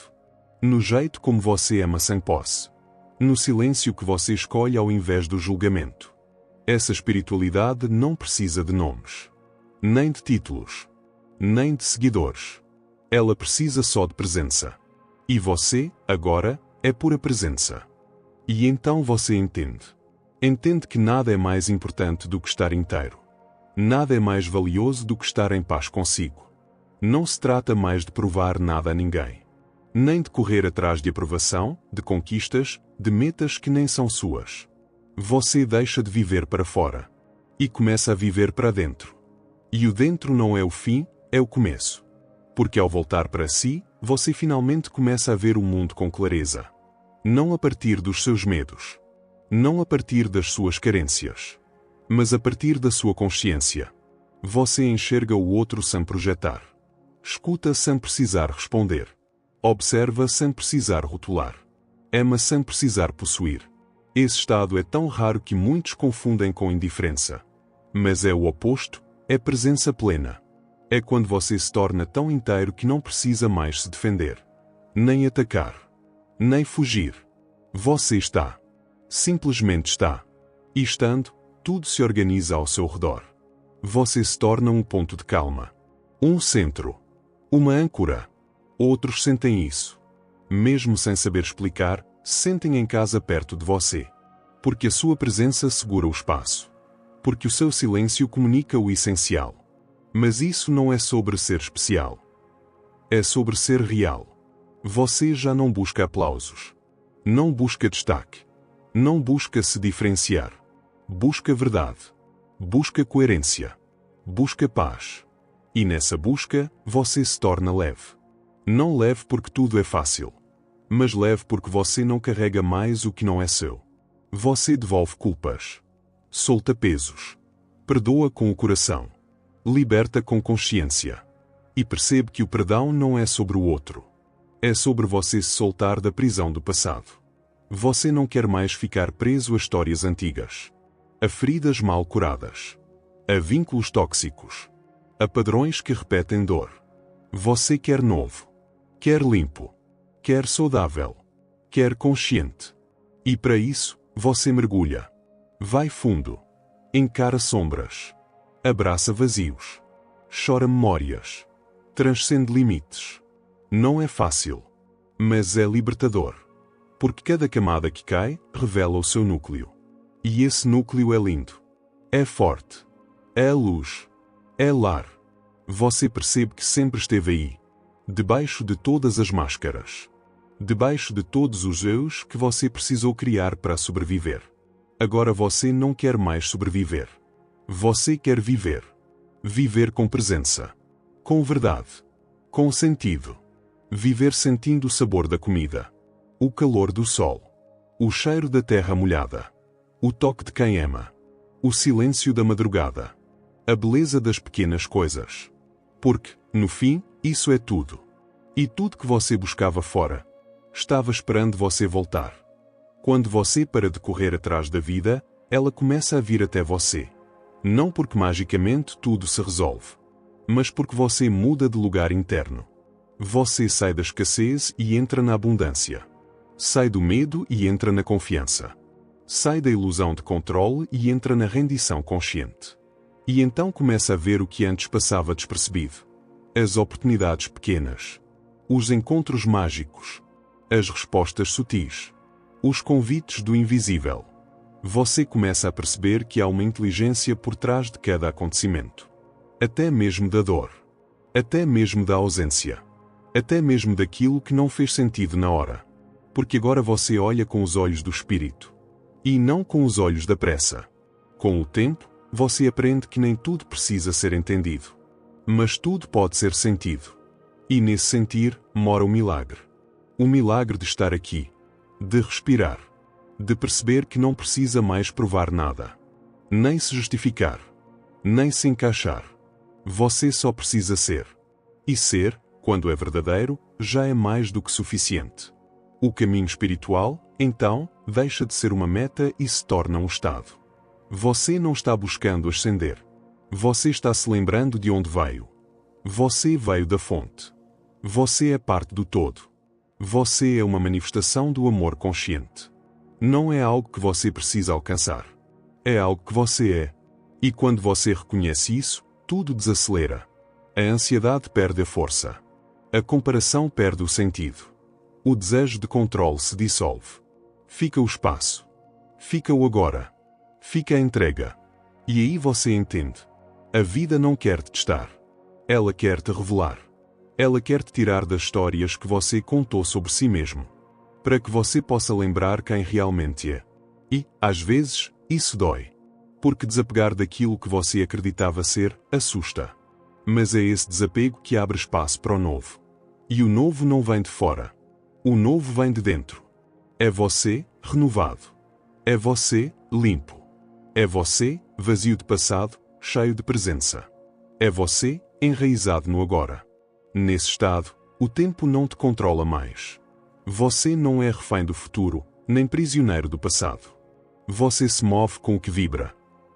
No jeito como você ama sem posse. No silêncio que você escolhe ao invés do julgamento. Essa espiritualidade não precisa de nomes. Nem de títulos. Nem de seguidores. Ela precisa só de presença. E você, agora, é pura presença. E então você entende. Entende que nada é mais importante do que estar inteiro. Nada é mais valioso do que estar em paz consigo. Não se trata mais de provar nada a ninguém. Nem de correr atrás de aprovação, de conquistas, de metas que nem são suas. Você deixa de viver para fora. E começa a viver para dentro. E o dentro não é o fim, é o começo. Porque ao voltar para si, você finalmente começa a ver o mundo com clareza. Não a partir dos seus medos. Não a partir das suas carências. Mas a partir da sua consciência. Você enxerga o outro sem projetar. Escuta sem precisar responder. Observa sem precisar rotular. Ama sem precisar possuir. Esse estado é tão raro que muitos confundem com indiferença. Mas é o oposto, é presença plena. É quando você se torna tão inteiro que não precisa mais se defender. Nem atacar. Nem fugir. Você está. Simplesmente está. E estando, tudo se organiza ao seu redor. Você se torna um ponto de calma. Um centro. Uma âncora. Outros sentem isso. Mesmo sem saber explicar, sentem em casa perto de você. Porque a sua presença segura o espaço. Porque o seu silêncio comunica o essencial. Mas isso não é sobre ser especial. É sobre ser real. Você já não busca aplausos. Não busca destaque. Não busca se diferenciar. Busca verdade. Busca coerência. Busca paz. E nessa busca, você se torna leve. Não leve porque tudo é fácil. Mas leve porque você não carrega mais o que não é seu. Você devolve culpas. Solta pesos. Perdoa com o coração. Liberta com consciência. E percebe que o perdão não é sobre o outro. É sobre você se soltar da prisão do passado. Você não quer mais ficar preso a histórias antigas. A feridas mal curadas. A vínculos tóxicos. A padrões que repetem dor. Você quer novo. Quer limpo. Quer saudável. Quer consciente. E para isso, você mergulha. Vai fundo. Encara sombras. Abraça vazios. Chora memórias. Transcende limites. Não é fácil. Mas é libertador. Porque cada camada que cai revela o seu núcleo. E esse núcleo é lindo. É forte. É a luz. É lar. Você percebe que sempre esteve aí. Debaixo de todas as máscaras. Debaixo de todos os eus que você precisou criar para sobreviver. Agora você não quer mais sobreviver. Você quer viver. Viver com presença. Com verdade. Com sentido. Viver sentindo o sabor da comida. O calor do sol. O cheiro da terra molhada. O toque de quem ama. O silêncio da madrugada. A beleza das pequenas coisas. Porque, no fim, isso é tudo. E tudo que você buscava fora, estava esperando você voltar. Quando você para de correr atrás da vida, ela começa a vir até você. Não porque magicamente tudo se resolve, mas porque você muda de lugar interno. Você sai da escassez e entra na abundância. Sai do medo e entra na confiança. Sai da ilusão de controle e entra na rendição consciente. E então começa a ver o que antes passava despercebido. As oportunidades pequenas. Os encontros mágicos. As respostas sutis. Os convites do invisível. Você começa a perceber que há uma inteligência por trás de cada acontecimento. Até mesmo da dor. Até mesmo da ausência. Até mesmo daquilo que não fez sentido na hora. Porque agora você olha com os olhos do espírito. E não com os olhos da pressa. Com o tempo, você aprende que nem tudo precisa ser entendido. Mas tudo pode ser sentido. E nesse sentir, mora o milagre. O milagre de estar aqui. De respirar. De perceber que não precisa mais provar nada. Nem se justificar. Nem se encaixar. Você só precisa ser. E ser, quando é verdadeiro, já é mais do que suficiente. O caminho espiritual, então, deixa de ser uma meta e se torna um estado. Você não está buscando ascender. Você está se lembrando de onde veio. Você veio da fonte. Você é parte do todo. Você é uma manifestação do amor consciente. Não é algo que você precisa alcançar. É algo que você é. E quando você reconhece isso, tudo desacelera. A ansiedade perde a força. A comparação perde o sentido. O desejo de controle se dissolve. Fica o espaço. Fica o agora. Fica a entrega. E aí você entende. A vida não quer te testar. Ela quer te revelar. Ela quer te tirar das histórias que você contou sobre si mesmo. Para que você possa lembrar quem realmente é. E, às vezes, isso dói. Porque desapegar daquilo que você acreditava ser, assusta. Mas é esse desapego que abre espaço para o novo. E o novo não vem de fora. O novo vem de dentro. É você, renovado. É você, limpo. É você, vazio de passado, cheio de presença. É você, enraizado no agora. Nesse estado, o tempo não te controla mais. Você não é refém do futuro, nem prisioneiro do passado. Você se move com o que vibra.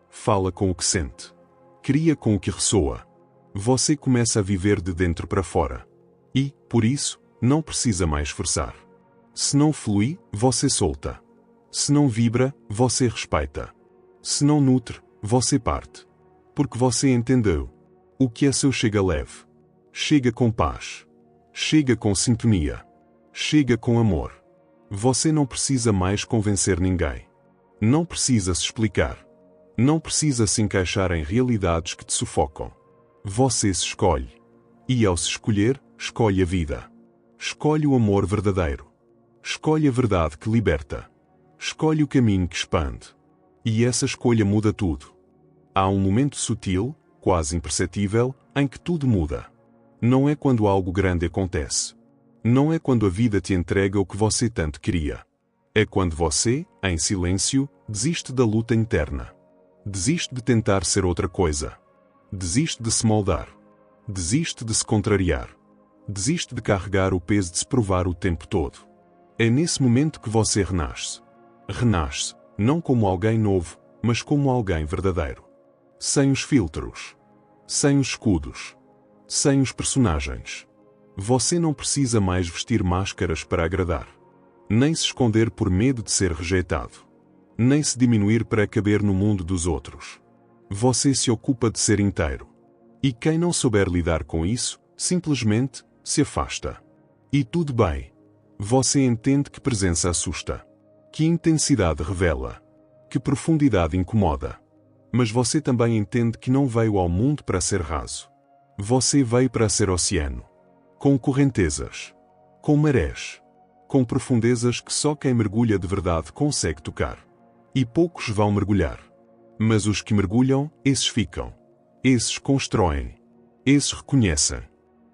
Fala com o que sente. Cria com o que ressoa. Você começa a viver de dentro para fora. E, por isso, não precisa mais forçar. Se não flui, você solta. Se não vibra, você respeita. Se não nutre, você parte. Porque você entendeu. O que é seu chega leve. Chega com paz. Chega com sintonia. Chega com amor. Você não precisa mais convencer ninguém. Não precisa se explicar. Não precisa se encaixar em realidades que te sufocam. Você se escolhe. E ao se escolher, escolhe a vida. Escolhe o amor verdadeiro. Escolhe a verdade que liberta. Escolhe o caminho que expande. E essa escolha muda tudo. Há um momento sutil, quase imperceptível, em que tudo muda. Não é quando algo grande acontece. Não é quando a vida te entrega o que você tanto queria. É quando você, em silêncio, desiste da luta interna. Desiste de tentar ser outra coisa. Desiste de se moldar. Desiste de se contrariar. Desiste de carregar o peso de se provar o tempo todo. É nesse momento que você renasce. Renasce, não como alguém novo, mas como alguém verdadeiro. Sem os filtros. Sem os escudos. Sem os personagens. Você não precisa mais vestir máscaras para agradar. Nem se esconder por medo de ser rejeitado. Nem se diminuir para caber no mundo dos outros. Você se ocupa de ser inteiro. E quem não souber lidar com isso, simplesmente se afasta. E tudo bem. Você entende que presença assusta, que intensidade revela, que profundidade incomoda. Mas você também entende que não veio ao mundo para ser raso. Você veio para ser oceano, com correntezas, com marés, com profundezas que só quem mergulha de verdade consegue tocar. E poucos vão mergulhar. Mas os que mergulham, esses ficam. Esses constroem. Esses reconhecem.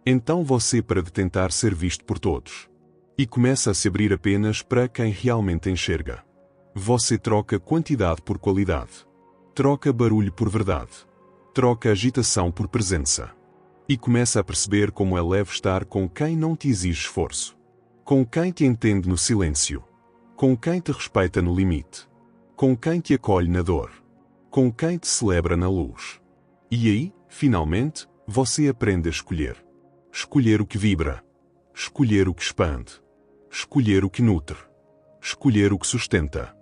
Então você para de tentar ser visto por todos. E começa a se abrir apenas para quem realmente enxerga. Você troca quantidade por qualidade. Troca barulho por verdade. Troca agitação por presença. E começa a perceber como é leve estar com quem não te exige esforço. Com quem te entende no silêncio. Com quem te respeita no limite. Com quem te acolhe na dor. Com quem te celebra na luz. E aí, finalmente, você aprende a escolher. Escolher o que vibra. Escolher o que expande. Escolher o que nutre. Escolher o que sustenta.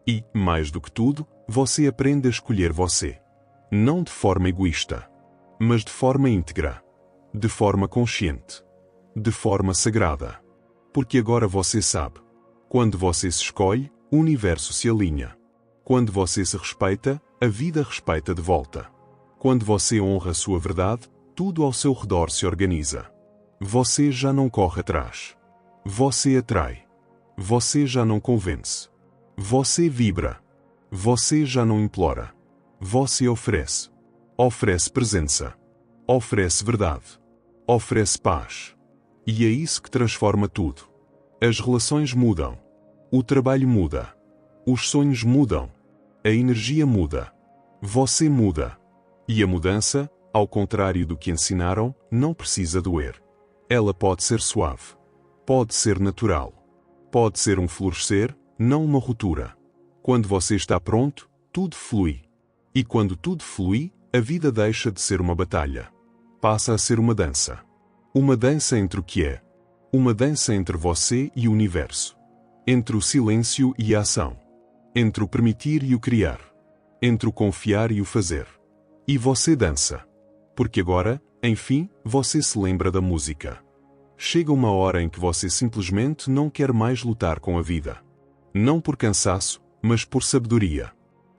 E, mais do que tudo, você aprende a escolher você. Não de forma egoísta, mas de forma íntegra. De forma consciente. De forma sagrada. Porque agora você sabe. Quando você se escolhe, o universo se alinha. Quando você se respeita, a vida respeita de volta. Quando você honra a sua verdade, tudo ao seu redor se organiza. Você já não corre atrás. Você atrai. Você já não convence. Você vibra. Você já não implora. Você oferece. Oferece presença. Oferece verdade. Oferece paz. E é isso que transforma tudo. As relações mudam. O trabalho muda. Os sonhos mudam. A energia muda. Você muda. E a mudança, ao contrário do que ensinaram, não precisa doer. Ela pode ser suave. Pode ser natural. Pode ser um florescer, não uma ruptura. Quando você está pronto, tudo flui. E quando tudo flui, a vida deixa de ser uma batalha. Passa a ser uma dança. Uma dança entre o que é. Uma dança entre você e o universo. Entre o silêncio e a ação. Entre o permitir e o criar. Entre o confiar e o fazer. E você dança. Porque agora, enfim, você se lembra da música. Chega uma hora em que você simplesmente não quer mais lutar com a vida. Não por cansaço, mas por sabedoria.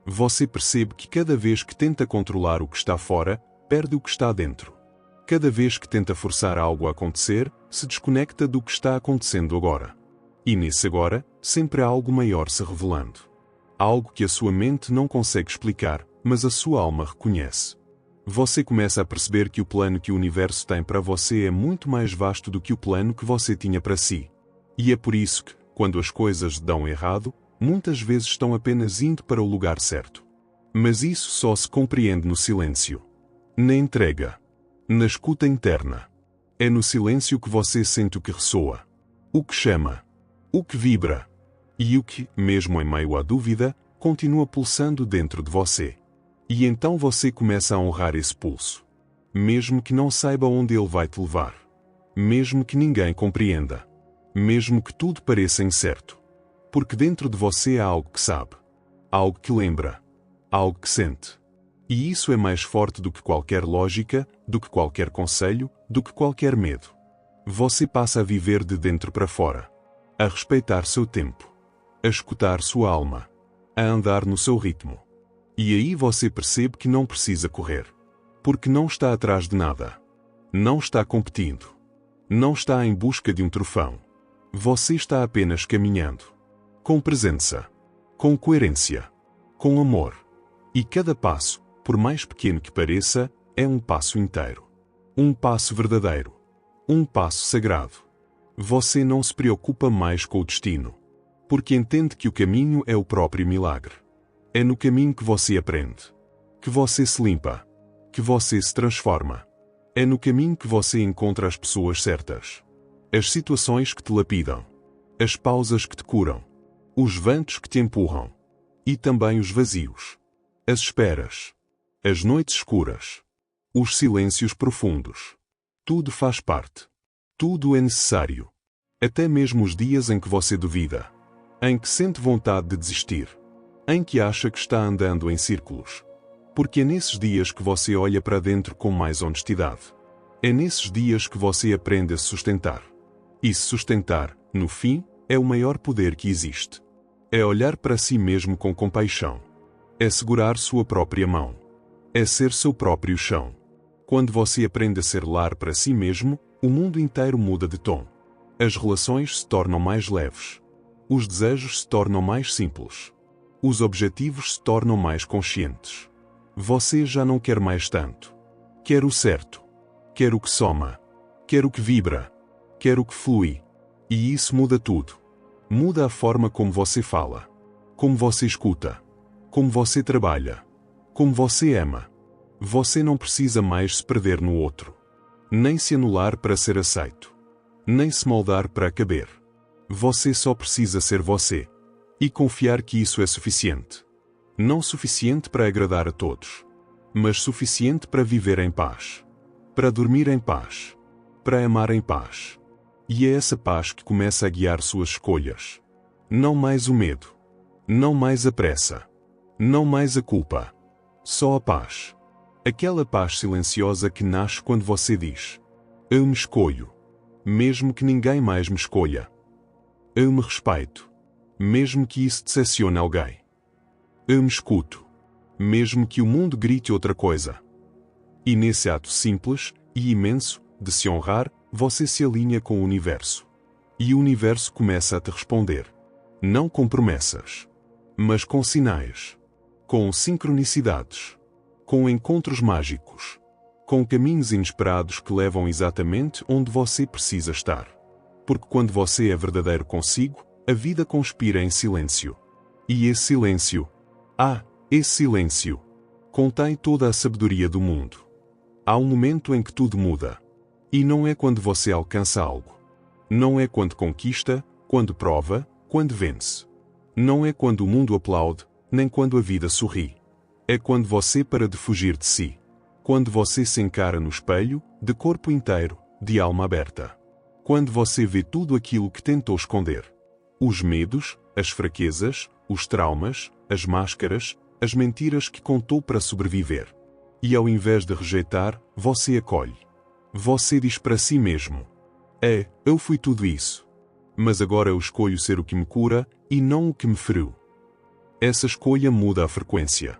Você percebe que cada vez que tenta controlar o que está fora, perde o que está dentro. Cada vez que tenta forçar algo a acontecer, se desconecta do que está acontecendo agora. E nesse agora, sempre há algo maior se revelando. Algo que a sua mente não consegue explicar, mas a sua alma reconhece. Você começa a perceber que o plano que o universo tem para você é muito mais vasto do que o plano que você tinha para si. E é por isso que, quando as coisas dão errado, muitas vezes estão apenas indo para o lugar certo. Mas isso só se compreende no silêncio. Na entrega. Na escuta interna. É no silêncio que você sente o que ressoa. O que chama. O que vibra. E o que, mesmo em meio à dúvida, continua pulsando dentro de você. E então você começa a honrar esse pulso. Mesmo que não saiba onde ele vai te levar. Mesmo que ninguém compreenda. Mesmo que tudo pareça incerto. Porque dentro de você há algo que sabe. Algo que lembra. Algo que sente. E isso é mais forte do que qualquer lógica, do que qualquer conselho, do que qualquer medo. Você passa a viver de dentro para fora. A respeitar seu tempo. A escutar sua alma. A andar no seu ritmo. E aí você percebe que não precisa correr. Porque não está atrás de nada. Não está competindo. Não está em busca de um troféu. Você está apenas caminhando. Com presença. Com coerência. Com amor. E cada passo, por mais pequeno que pareça, é um passo inteiro. Um passo verdadeiro. Um passo sagrado. Você não se preocupa mais com o destino. Porque entende que o caminho é o próprio milagre. É no caminho que você aprende. Que você se limpa. Que você se transforma. É no caminho que você encontra as pessoas certas. As situações que te lapidam. As pausas que te curam. Os ventos que te empurram. E também os vazios. As esperas. As noites escuras. Os silêncios profundos. Tudo faz parte. Tudo é necessário. Até mesmo os dias em que você duvida. Em que sente vontade de desistir. Em que acha que está andando em círculos. Porque é nesses dias que você olha para dentro com mais honestidade. É nesses dias que você aprende a se sustentar. E se sustentar No fim, é o maior poder que existe. É olhar para si mesmo com compaixão. É segurar sua própria mão. É ser seu próprio chão. Quando você aprende a ser lar para si mesmo, o mundo inteiro muda de tom. As relações se tornam mais leves. Os desejos se tornam mais simples. Os objetivos se tornam mais conscientes. Você já não quer mais tanto. Quer o certo. Quer o que soma. Quer o que vibra. Quer o que flui. E isso muda tudo. Muda a forma como você fala. Como você escuta. Como você trabalha. Como você ama. Você não precisa mais se perder no outro. Nem se anular para ser aceito. Nem se moldar para caber. Você só precisa ser você. E confiar que isso é suficiente. Não suficiente para agradar a todos. Mas suficiente para viver em paz. Para dormir em paz. Para amar em paz. E é essa paz que começa a guiar suas escolhas. Não mais o medo. Não mais a pressa. Não mais a culpa. Só a paz. Aquela paz silenciosa que nasce quando você diz: eu me escolho. Mesmo que ninguém mais me escolha. Eu me respeito. Mesmo que isso decepcione alguém. Eu me escuto. Mesmo que o mundo grite outra coisa. E nesse ato simples e imenso de se honrar, você se alinha com o universo. E o universo começa a te responder. Não com promessas. Mas com sinais. Com sincronicidades. Com encontros mágicos. Com caminhos inesperados que levam exatamente onde você precisa estar. Porque quando você é verdadeiro consigo, a vida conspira em silêncio. E esse silêncio, esse silêncio, contém toda a sabedoria do mundo. Há um momento em que tudo muda. E não é quando você alcança algo. Não é quando conquista, quando prova, quando vence. Não é quando o mundo aplaude, nem quando a vida sorri. É quando você para de fugir de si. Quando você se encara no espelho, de corpo inteiro, de alma aberta. Quando você vê tudo aquilo que tentou esconder. Os medos, as fraquezas, os traumas, as máscaras, as mentiras que contou para sobreviver. E ao invés de rejeitar, você acolhe. Você diz para si mesmo: eu fui tudo isso. Mas agora eu escolho ser o que me cura, e não o que me feriu. Essa escolha muda a frequência.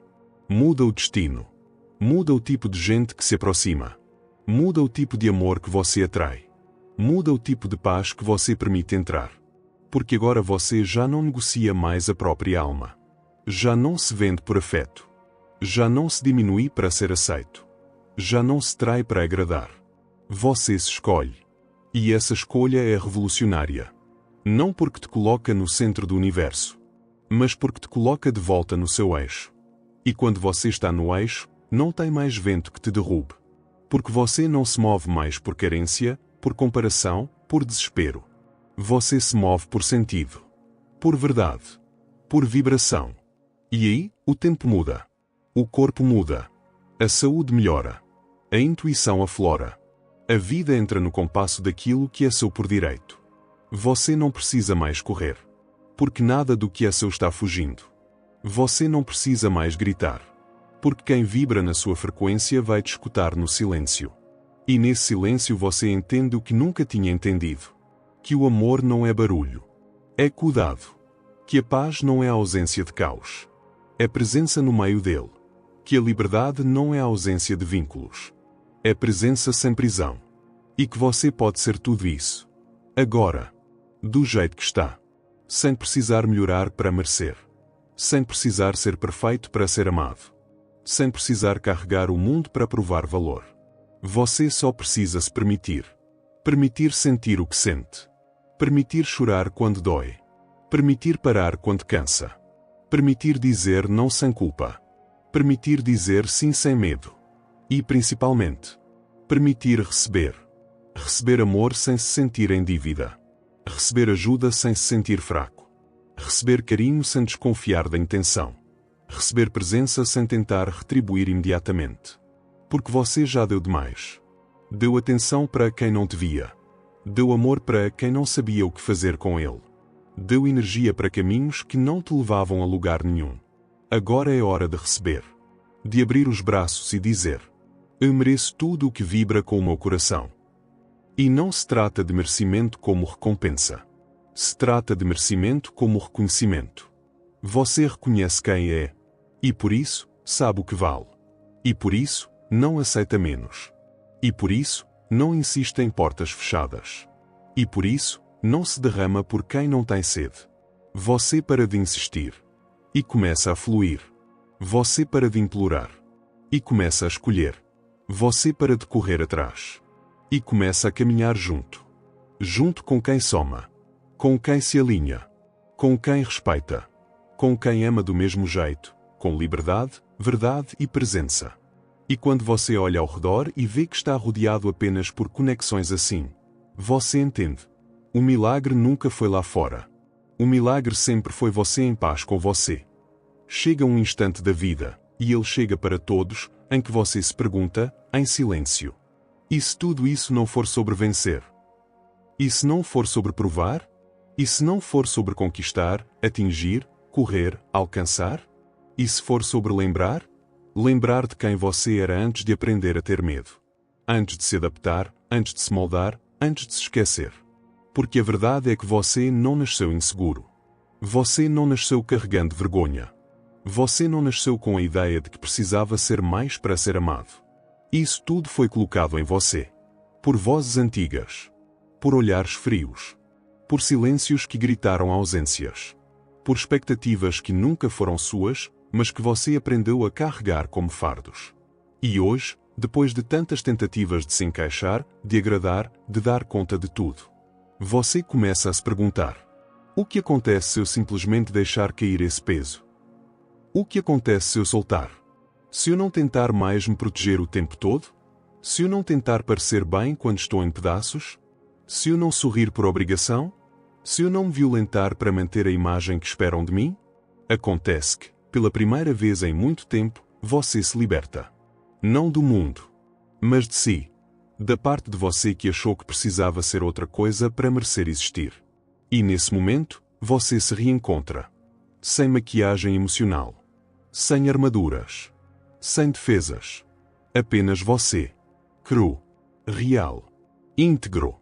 Muda o destino. Muda o tipo de gente que se aproxima. Muda o tipo de amor que você atrai. Muda o tipo de paz que você permite entrar. Porque agora você já não negocia mais a própria alma. Já não se vende por afeto. Já não se diminui para ser aceito. Já não se trai para agradar. Você se escolhe. E essa escolha é revolucionária. Não porque te coloca no centro do universo, mas porque te coloca de volta no seu eixo. E quando você está no eixo, não tem mais vento que te derrube. Porque você não se move mais por carência, por comparação, por desespero. Você se move por sentido. Por verdade. Por vibração. E aí, o tempo muda. O corpo muda. A saúde melhora. A intuição aflora. A vida entra no compasso daquilo que é seu por direito. Você não precisa mais correr. Porque nada do que é seu está fugindo. Você não precisa mais gritar. Porque quem vibra na sua frequência vai te escutar no silêncio. E nesse silêncio você entende o que nunca tinha entendido. Que o amor não é barulho. É cuidado. Que a paz não é a ausência de caos. É presença no meio dele. Que a liberdade não é a ausência de vínculos. É presença sem prisão. E que você pode ser tudo isso. Agora. Do jeito que está. Sem precisar melhorar para merecer. Sem precisar ser perfeito para ser amado. Sem precisar carregar o mundo para provar valor. Você só precisa se permitir. Permitir sentir o que sente. Permitir chorar quando dói. Permitir parar quando cansa. Permitir dizer não sem culpa. Permitir dizer sim sem medo. E, principalmente, permitir receber. Receber amor sem se sentir em dívida. Receber ajuda sem se sentir fraco. Receber carinho sem desconfiar da intenção. Receber presença sem tentar retribuir imediatamente. Porque você já deu demais. Deu atenção para quem não devia. Deu amor para quem não sabia o que fazer com ele. Deu energia para caminhos que não te levavam a lugar nenhum. Agora é hora de receber. De abrir os braços e dizer: eu mereço tudo o que vibra com o meu coração. E não se trata de merecimento como recompensa. Se trata de merecimento como reconhecimento. Você reconhece quem é. E por isso, sabe o que vale. E por isso, não aceita menos. E por isso, não insiste em portas fechadas. E por isso, não se derrama por quem não tem sede. Você para de insistir. E começa a fluir. Você para de implorar. E começa a escolher. Você para de correr atrás. E começa a caminhar junto. Junto com quem soma. Com quem se alinha. Com quem respeita. Com quem ama do mesmo jeito. Com liberdade, verdade e presença. E quando você olha ao redor e vê que está rodeado apenas por conexões assim, você entende. O milagre nunca foi lá fora. O milagre sempre foi você em paz com você. Chega um instante da vida, e ele chega para todos, em que você se pergunta, em silêncio: e se tudo isso não for sobre vencer? E se não for sobre provar? E se não for sobre conquistar, atingir, correr, alcançar? E se for sobre lembrar? Lembrar de quem você era antes de aprender a ter medo. Antes de se adaptar, antes de se moldar, antes de se esquecer. Porque a verdade é que você não nasceu inseguro. Você não nasceu carregando vergonha. Você não nasceu com a ideia de que precisava ser mais para ser amado. Isso tudo foi colocado em você. Por vozes antigas. Por olhares frios. Por silêncios que gritaram ausências. Por expectativas que nunca foram suas, mas que você aprendeu a carregar como fardos. E hoje, depois de tantas tentativas de se encaixar, de agradar, de dar conta de tudo, você começa a se perguntar: o que acontece se eu simplesmente deixar cair esse peso? O que acontece se eu soltar? Se eu não tentar mais me proteger o tempo todo? Se eu não tentar parecer bem quando estou em pedaços? Se eu não sorrir por obrigação? Se eu não me violentar para manter a imagem que esperam de mim? Acontece que, pela primeira vez em muito tempo, você se liberta. Não do mundo, mas de si. Da parte de você que achou que precisava ser outra coisa para merecer existir. E nesse momento, você se reencontra. Sem maquiagem emocional. Sem armaduras. Sem defesas. Apenas você. Cru. Real. Íntegro.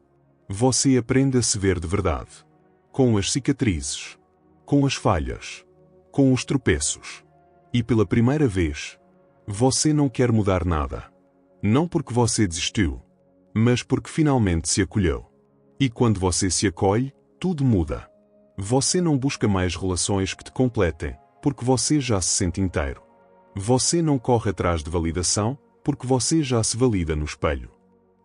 Você aprende a se ver de verdade. Com as cicatrizes. Com as falhas. Com os tropeços. E pela primeira vez, você não quer mudar nada. Não porque você desistiu, mas porque finalmente se acolheu. E quando você se acolhe, tudo muda. Você não busca mais relações que te completem, porque você já se sente inteiro. Você não corre atrás de validação, porque você já se valida no espelho.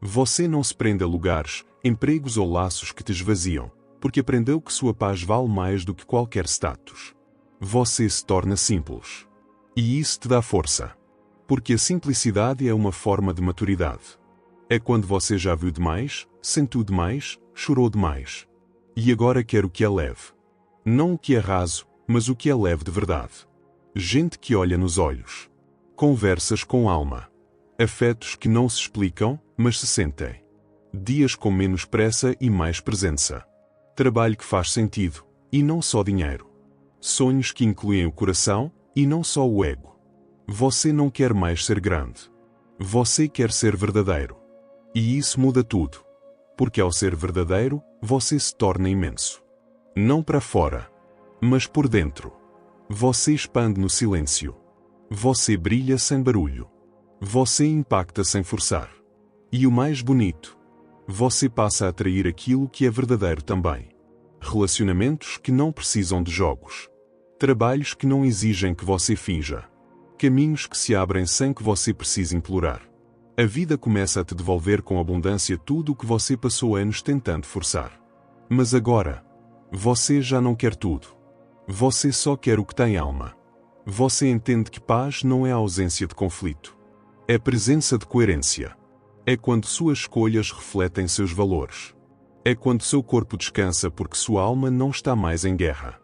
Você não se prende a lugares, empregos ou laços que te esvaziam, porque aprendeu que sua paz vale mais do que qualquer status. Você se torna simples. E isso te dá força. Porque a simplicidade é uma forma de maturidade. É quando você já viu demais, sentiu demais, chorou demais. E agora quer o que é leve. Não o que é raso, mas o que é leve de verdade. Gente que olha nos olhos. Conversas com alma. Afetos que não se explicam, mas se sentem. Dias com menos pressa e mais presença. Trabalho que faz sentido, e não só dinheiro. Sonhos que incluem o coração, e não só o ego. Você não quer mais ser grande. Você quer ser verdadeiro. E isso muda tudo. Porque ao ser verdadeiro, você se torna imenso. Não para fora, mas por dentro. Você expande no silêncio. Você brilha sem barulho. Você impacta sem forçar. E o mais bonito, você passa a atrair aquilo que é verdadeiro também. Relacionamentos que não precisam de jogos. Trabalhos que não exigem que você finja. Caminhos que se abrem sem que você precise implorar. A vida começa a te devolver com abundância tudo o que você passou anos tentando forçar. Mas agora, você já não quer tudo. Você só quer o que tem alma. Você entende que paz não é a ausência de conflito. É presença de coerência. É quando suas escolhas refletem seus valores. É quando seu corpo descansa porque sua alma não está mais em guerra.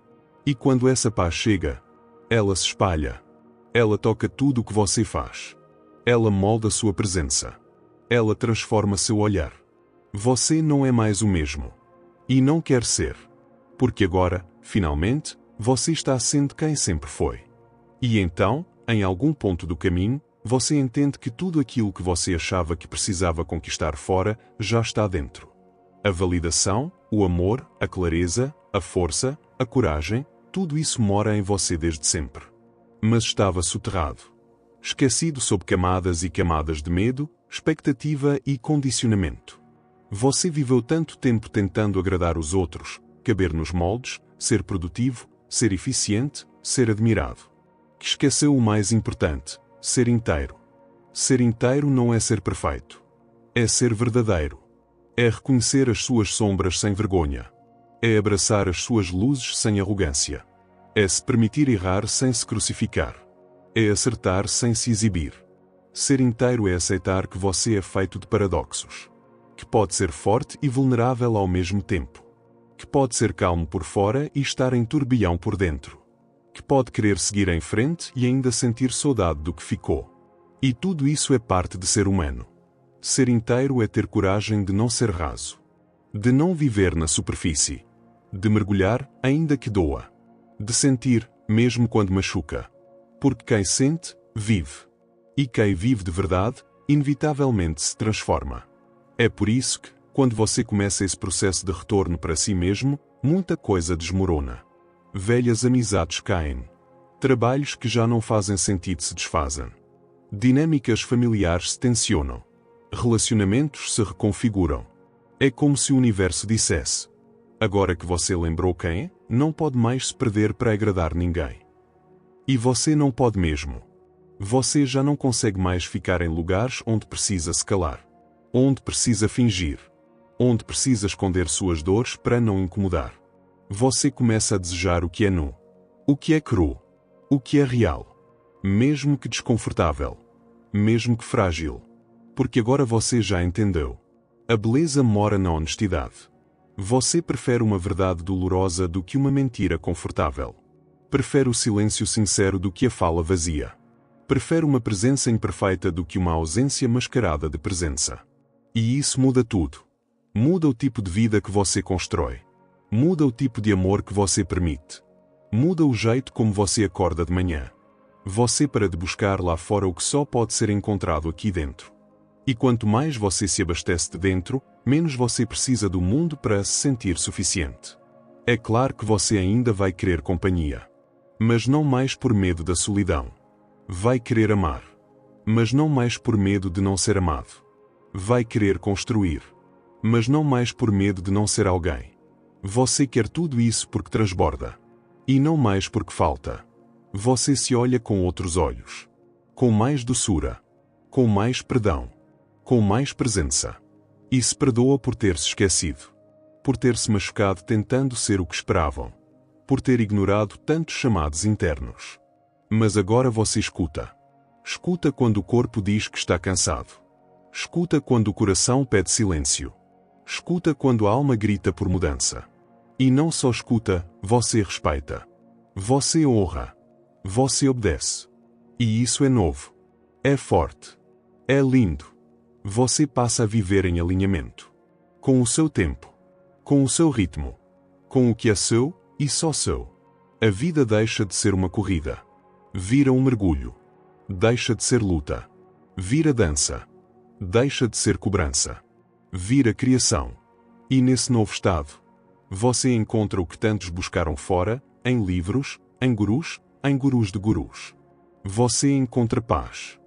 E quando essa paz chega, ela se espalha. Ela toca tudo o que você faz. Ela molda sua presença. Ela transforma seu olhar. Você não é mais o mesmo. E não quer ser. Porque agora, finalmente, você está sendo quem sempre foi. E então, em algum ponto do caminho, você entende que tudo aquilo que você achava que precisava conquistar fora, já está dentro. A validação, o amor, a clareza, a força, a coragem, tudo isso mora em você desde sempre. Mas estava soterrado. Esquecido sob camadas e camadas de medo, expectativa e condicionamento. Você viveu tanto tempo tentando agradar os outros, caber nos moldes, ser produtivo, ser eficiente, ser admirado, que esqueceu o mais importante, ser inteiro. Ser inteiro não é ser perfeito. É ser verdadeiro. É reconhecer as suas sombras sem vergonha. É abraçar as suas luzes sem arrogância. É se permitir errar sem se crucificar. É acertar sem se exibir. Ser inteiro é aceitar que você é feito de paradoxos. Que pode ser forte e vulnerável ao mesmo tempo. Que pode ser calmo por fora e estar em turbilhão por dentro. Que pode querer seguir em frente e ainda sentir saudade do que ficou. E tudo isso é parte de ser humano. Ser inteiro é ter coragem de não ser raso. De não viver na superfície. De mergulhar, ainda que doa. De sentir, mesmo quando machuca. Porque quem sente, vive. E quem vive de verdade, inevitavelmente se transforma. É por isso que, quando você começa esse processo de retorno para si mesmo, muita coisa desmorona. Velhas amizades caem. Trabalhos que já não fazem sentido se desfazem. Dinâmicas familiares se tensionam. Relacionamentos se reconfiguram. É como se o universo dissesse: agora que você lembrou quem é, não pode mais se perder para agradar ninguém. E você não pode mesmo. Você já não consegue mais ficar em lugares onde precisa se calar. Onde precisa fingir. Onde precisa esconder suas dores para não incomodar. Você começa a desejar o que é nu. O que é cru. O que é real. Mesmo que desconfortável. Mesmo que frágil. Porque agora você já entendeu. A beleza mora na honestidade. Você prefere uma verdade dolorosa do que uma mentira confortável. Prefere o silêncio sincero do que a fala vazia. Prefere uma presença imperfeita do que uma ausência mascarada de presença. E isso muda tudo. Muda o tipo de vida que você constrói. Muda o tipo de amor que você permite. Muda o jeito como você acorda de manhã. Você para de buscar lá fora o que só pode ser encontrado aqui dentro. E quanto mais você se abastece de dentro, menos você precisa do mundo para se sentir suficiente. É claro que você ainda vai querer companhia. Mas não mais por medo da solidão. Vai querer amar. Mas não mais por medo de não ser amado. Vai querer construir. Mas não mais por medo de não ser alguém. Você quer tudo isso porque transborda. E não mais porque falta. Você se olha com outros olhos. Com mais doçura. Com mais perdão. Com mais presença. E se perdoa por ter se esquecido. Por ter se machucado tentando ser o que esperavam. Por ter ignorado tantos chamados internos. Mas agora você escuta. Escuta quando o corpo diz que está cansado. Escuta quando o coração pede silêncio. Escuta quando a alma grita por mudança. E não só escuta, você respeita. Você honra. Você obedece. E isso é novo. É forte. É lindo. Você passa a viver em alinhamento. Com o seu tempo. Com o seu ritmo. Com o que é seu e só seu. A vida deixa de ser uma corrida. Vira um mergulho. Deixa de ser luta. Vira dança. Deixa de ser cobrança. Vira criação. E nesse novo estado, você encontra o que tantos buscaram fora, em livros, em gurus de gurus. Você encontra paz.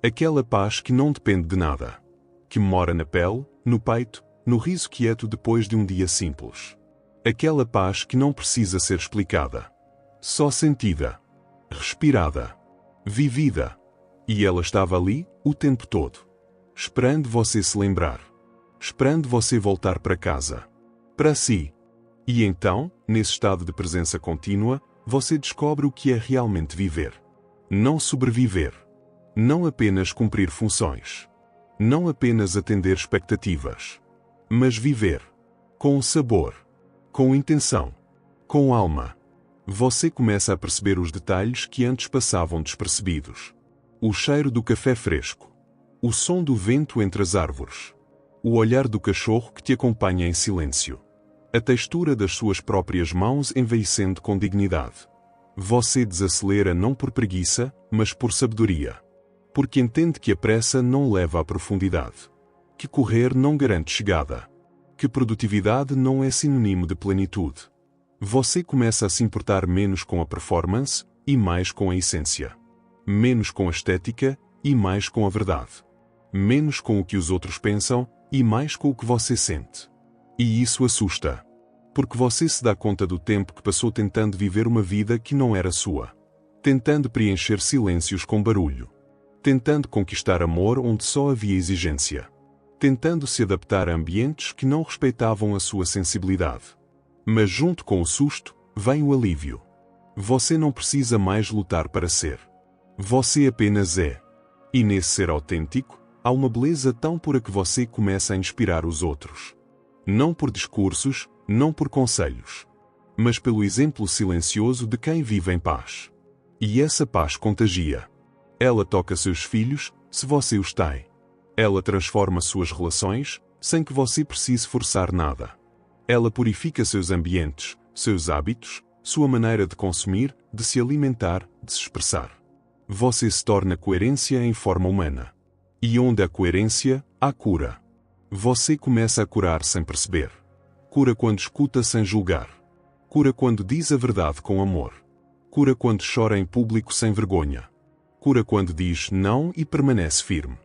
Aquela paz que não depende de nada. Que mora na pele, no peito, no riso quieto depois de um dia simples. Aquela paz que não precisa ser explicada. Só sentida. Respirada. Vivida. E ela estava ali, o tempo todo. Esperando você se lembrar. Esperando você voltar para casa. Para si. E então, nesse estado de presença contínua, você descobre o que é realmente viver. Não sobreviver. Não apenas cumprir funções. Não apenas atender expectativas. Mas viver. Com sabor. Com intenção. Com alma. Você começa a perceber os detalhes que antes passavam despercebidos. O cheiro do café fresco. O som do vento entre as árvores. O olhar do cachorro que te acompanha em silêncio. A textura das suas próprias mãos envelhecendo com dignidade. Você desacelera não por preguiça, mas por sabedoria. Porque entende que a pressa não leva à profundidade. Que correr não garante chegada. Que produtividade não é sinônimo de plenitude. Você começa a se importar menos com a performance e mais com a essência. Menos com a estética e mais com a verdade. Menos com o que os outros pensam e mais com o que você sente. E isso assusta. Porque você se dá conta do tempo que passou tentando viver uma vida que não era sua. Tentando preencher silêncios com barulho. Tentando conquistar amor onde só havia exigência. Tentando se adaptar a ambientes que não respeitavam a sua sensibilidade. Mas junto com o susto, vem o alívio. Você não precisa mais lutar para ser. Você apenas é. E nesse ser autêntico, há uma beleza tão pura que você começa a inspirar os outros. Não por discursos, não por conselhos. Mas pelo exemplo silencioso de quem vive em paz. E essa paz contagia. Ela toca seus filhos, se você os tem. Ela transforma suas relações, sem que você precise forçar nada. Ela purifica seus ambientes, seus hábitos, sua maneira de consumir, de se alimentar, de se expressar. Você se torna coerência em forma humana. E onde há coerência, há cura. Você começa a curar sem perceber. Cura quando escuta sem julgar. Cura quando diz a verdade com amor. Cura quando chora em público sem vergonha. Cura quando diz não e permanece firme.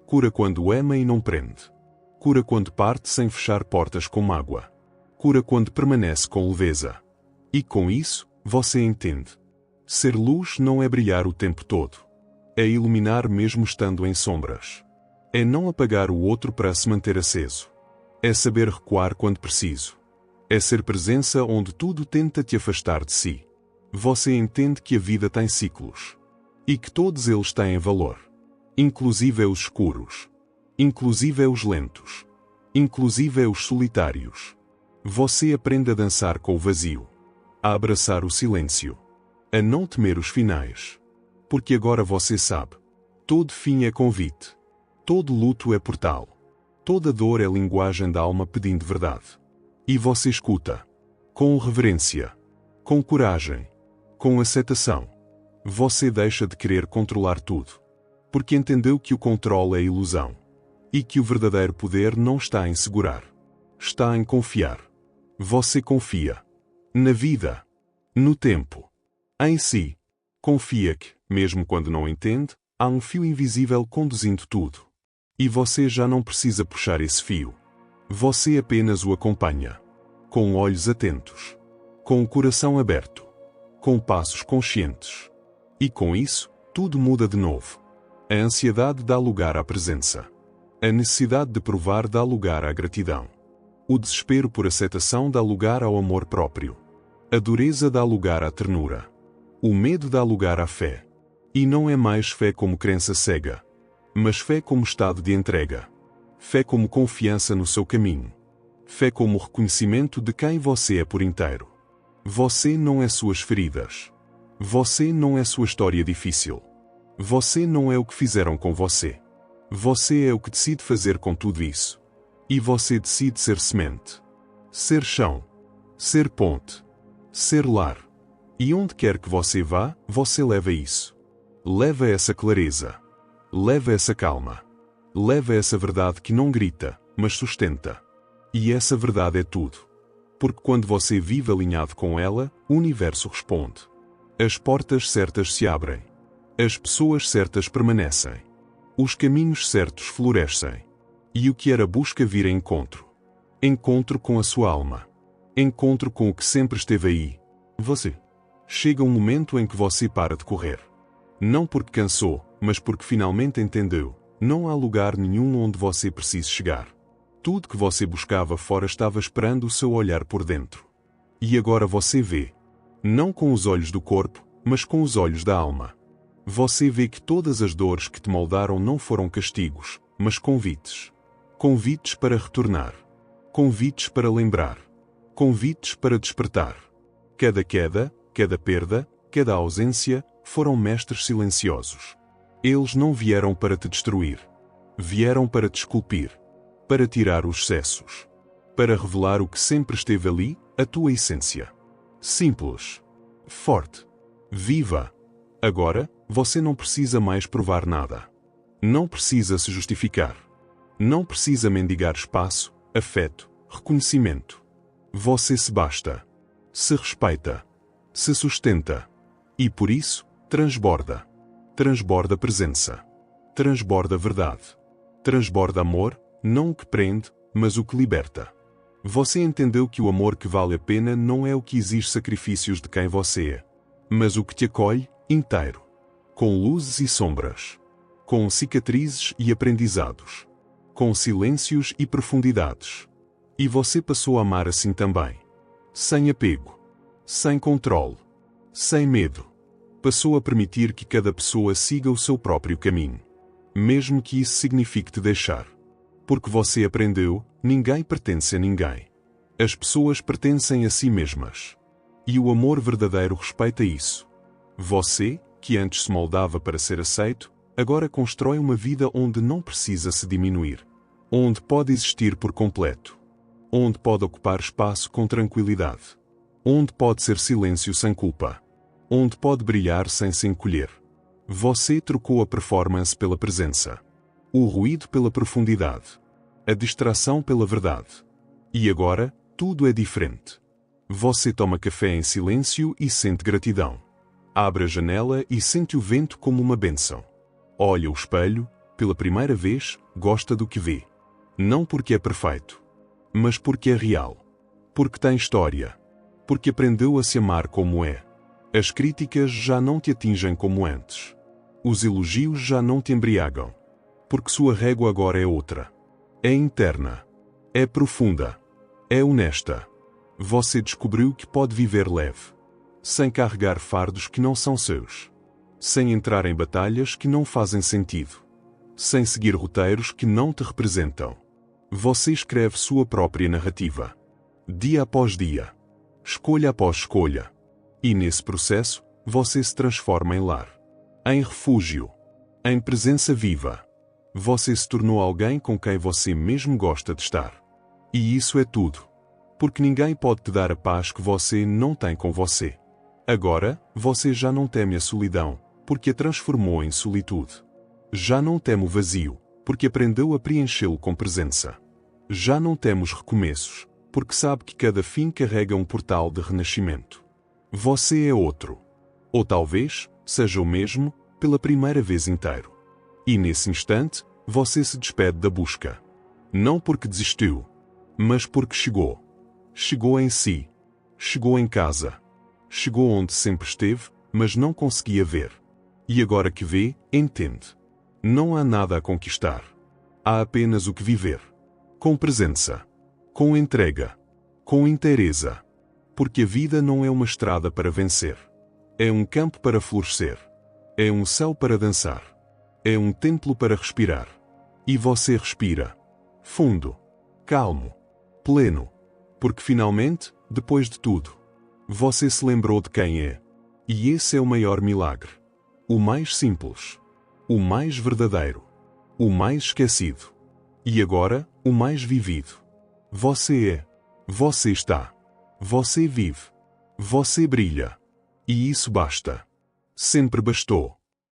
Cura quando ama e não prende. Cura quando parte sem fechar portas com mágoa. Cura quando permanece com leveza. E com isso, você entende. Ser luz não é brilhar o tempo todo. É iluminar mesmo estando em sombras. É não apagar o outro para se manter aceso. É saber recuar quando preciso. É ser presença onde tudo tenta te afastar de si. Você entende que a vida tem ciclos. E que todos eles têm valor. Inclusive os escuros. Inclusive os lentos. Inclusive os solitários. Você aprende a dançar com o vazio. A abraçar o silêncio. A não temer os finais. Porque agora você sabe. Todo fim é convite. Todo luto é portal. Toda dor é linguagem da alma pedindo verdade. E você escuta. Com reverência. Com coragem. Com aceitação. Você deixa de querer controlar tudo. Porque entendeu que o controle é ilusão. E que o verdadeiro poder não está em segurar. Está em confiar. Você confia. Na vida. No tempo. Em si. Confia que, mesmo quando não entende, há um fio invisível conduzindo tudo. E você já não precisa puxar esse fio. Você apenas o acompanha. Com olhos atentos. Com o coração aberto. Com passos conscientes. E com isso, tudo muda de novo. A ansiedade dá lugar à presença. A necessidade de provar dá lugar à gratidão. O desespero por aceitação dá lugar ao amor próprio. A dureza dá lugar à ternura. O medo dá lugar à fé. E não é mais fé como crença cega, mas fé como estado de entrega. Fé como confiança no seu caminho. Fé como reconhecimento de quem você é por inteiro. Você não é suas feridas. Você não é sua história difícil. Você não é o que fizeram com você. Você é o que decide fazer com tudo isso. E você decide ser semente. Ser chão. Ser ponte. Ser lar. E onde quer que você vá, você leva isso. Leva essa clareza. Leva essa calma. Leva essa verdade que não grita, mas sustenta. E essa verdade é tudo. Porque quando você vive alinhado com ela, o universo responde. As portas certas se abrem. As pessoas certas permanecem. Os caminhos certos florescem. E o que era busca vir a encontro. Encontro com a sua alma. Encontro com o que sempre esteve aí. Você. Chega um momento em que você para de correr. Não porque cansou, mas porque finalmente entendeu. Não há lugar nenhum onde você precise chegar. Tudo que você buscava fora estava esperando o seu olhar por dentro. E agora você vê. Não com os olhos do corpo, mas com os olhos da alma. Você vê que todas as dores que te moldaram não foram castigos, mas convites. Convites para retornar. Convites para lembrar. Convites para despertar. Cada queda, cada perda, cada ausência, foram mestres silenciosos. Eles não vieram para te destruir. Vieram para te esculpir. Para tirar os excessos. Para revelar o que sempre esteve ali, a tua essência. Simples. Forte. Viva. Agora, você não precisa mais provar nada. Não precisa se justificar. Não precisa mendigar espaço, afeto, reconhecimento. Você se basta, se respeita, se sustenta. E por isso, transborda. Transborda presença. Transborda verdade. Transborda amor, não o que prende, mas o que liberta. Você entendeu que o amor que vale a pena não é o que exige sacrifícios de quem você é, mas o que te acolhe, inteiro. Com luzes e sombras. Com cicatrizes e aprendizados. Com silêncios e profundidades. E você passou a amar assim também. Sem apego. Sem controle. Sem medo. Passou a permitir que cada pessoa siga o seu próprio caminho. Mesmo que isso signifique te deixar. Porque você aprendeu, ninguém pertence a ninguém. As pessoas pertencem a si mesmas. E o amor verdadeiro respeita isso. Você, que antes se moldava para ser aceito, agora constrói uma vida onde não precisa se diminuir. Onde pode existir por completo. Onde pode ocupar espaço com tranquilidade. Onde pode ser silêncio sem culpa. Onde pode brilhar sem se encolher. Você trocou a performance pela presença. O ruído pela profundidade. A distração pela verdade. E agora, tudo é diferente. Você toma café em silêncio e sente gratidão. Abre a janela e sente o vento como uma bênção. Olha o espelho, pela primeira vez, gosta do que vê. Não porque é perfeito, mas porque é real. Porque tem história. Porque aprendeu a se amar como é. As críticas já não te atingem como antes. Os elogios já não te embriagam. Porque sua régua agora é outra. É interna. É profunda. É honesta. Você descobriu que pode viver leve. Sem carregar fardos que não são seus. Sem entrar em batalhas que não fazem sentido. Sem seguir roteiros que não te representam. Você escreve sua própria narrativa. Dia após dia. Escolha após escolha. E nesse processo, você se transforma em lar. Em refúgio. Em presença viva. Você se tornou alguém com quem você mesmo gosta de estar. E isso é tudo. Porque ninguém pode te dar a paz que você não tem com você. Agora, você já não teme a solidão, porque a transformou em solitude. Já não teme o vazio, porque aprendeu a preenchê-lo com presença. Já não teme os recomeços, porque sabe que cada fim carrega um portal de renascimento. Você é outro. Ou talvez, seja o mesmo, pela primeira vez inteiro. E nesse instante, você se despede da busca. Não porque desistiu, mas porque chegou. Chegou em si. Chegou em casa. Chegou onde sempre esteve, mas não conseguia ver. E agora que vê, entende. Não há nada a conquistar. Há apenas o que viver. Com presença. Com entrega. Com inteireza. Porque a vida não é uma estrada para vencer. É um campo para florescer. É um céu para dançar. É um templo para respirar. E você respira. Fundo. Calmo. Pleno. Porque finalmente, depois de tudo, você se lembrou de quem é. E esse é o maior milagre. O mais simples. O mais verdadeiro. O mais esquecido. E agora, o mais vivido. Você é. Você está. Você vive. Você brilha. E isso basta. Sempre bastou.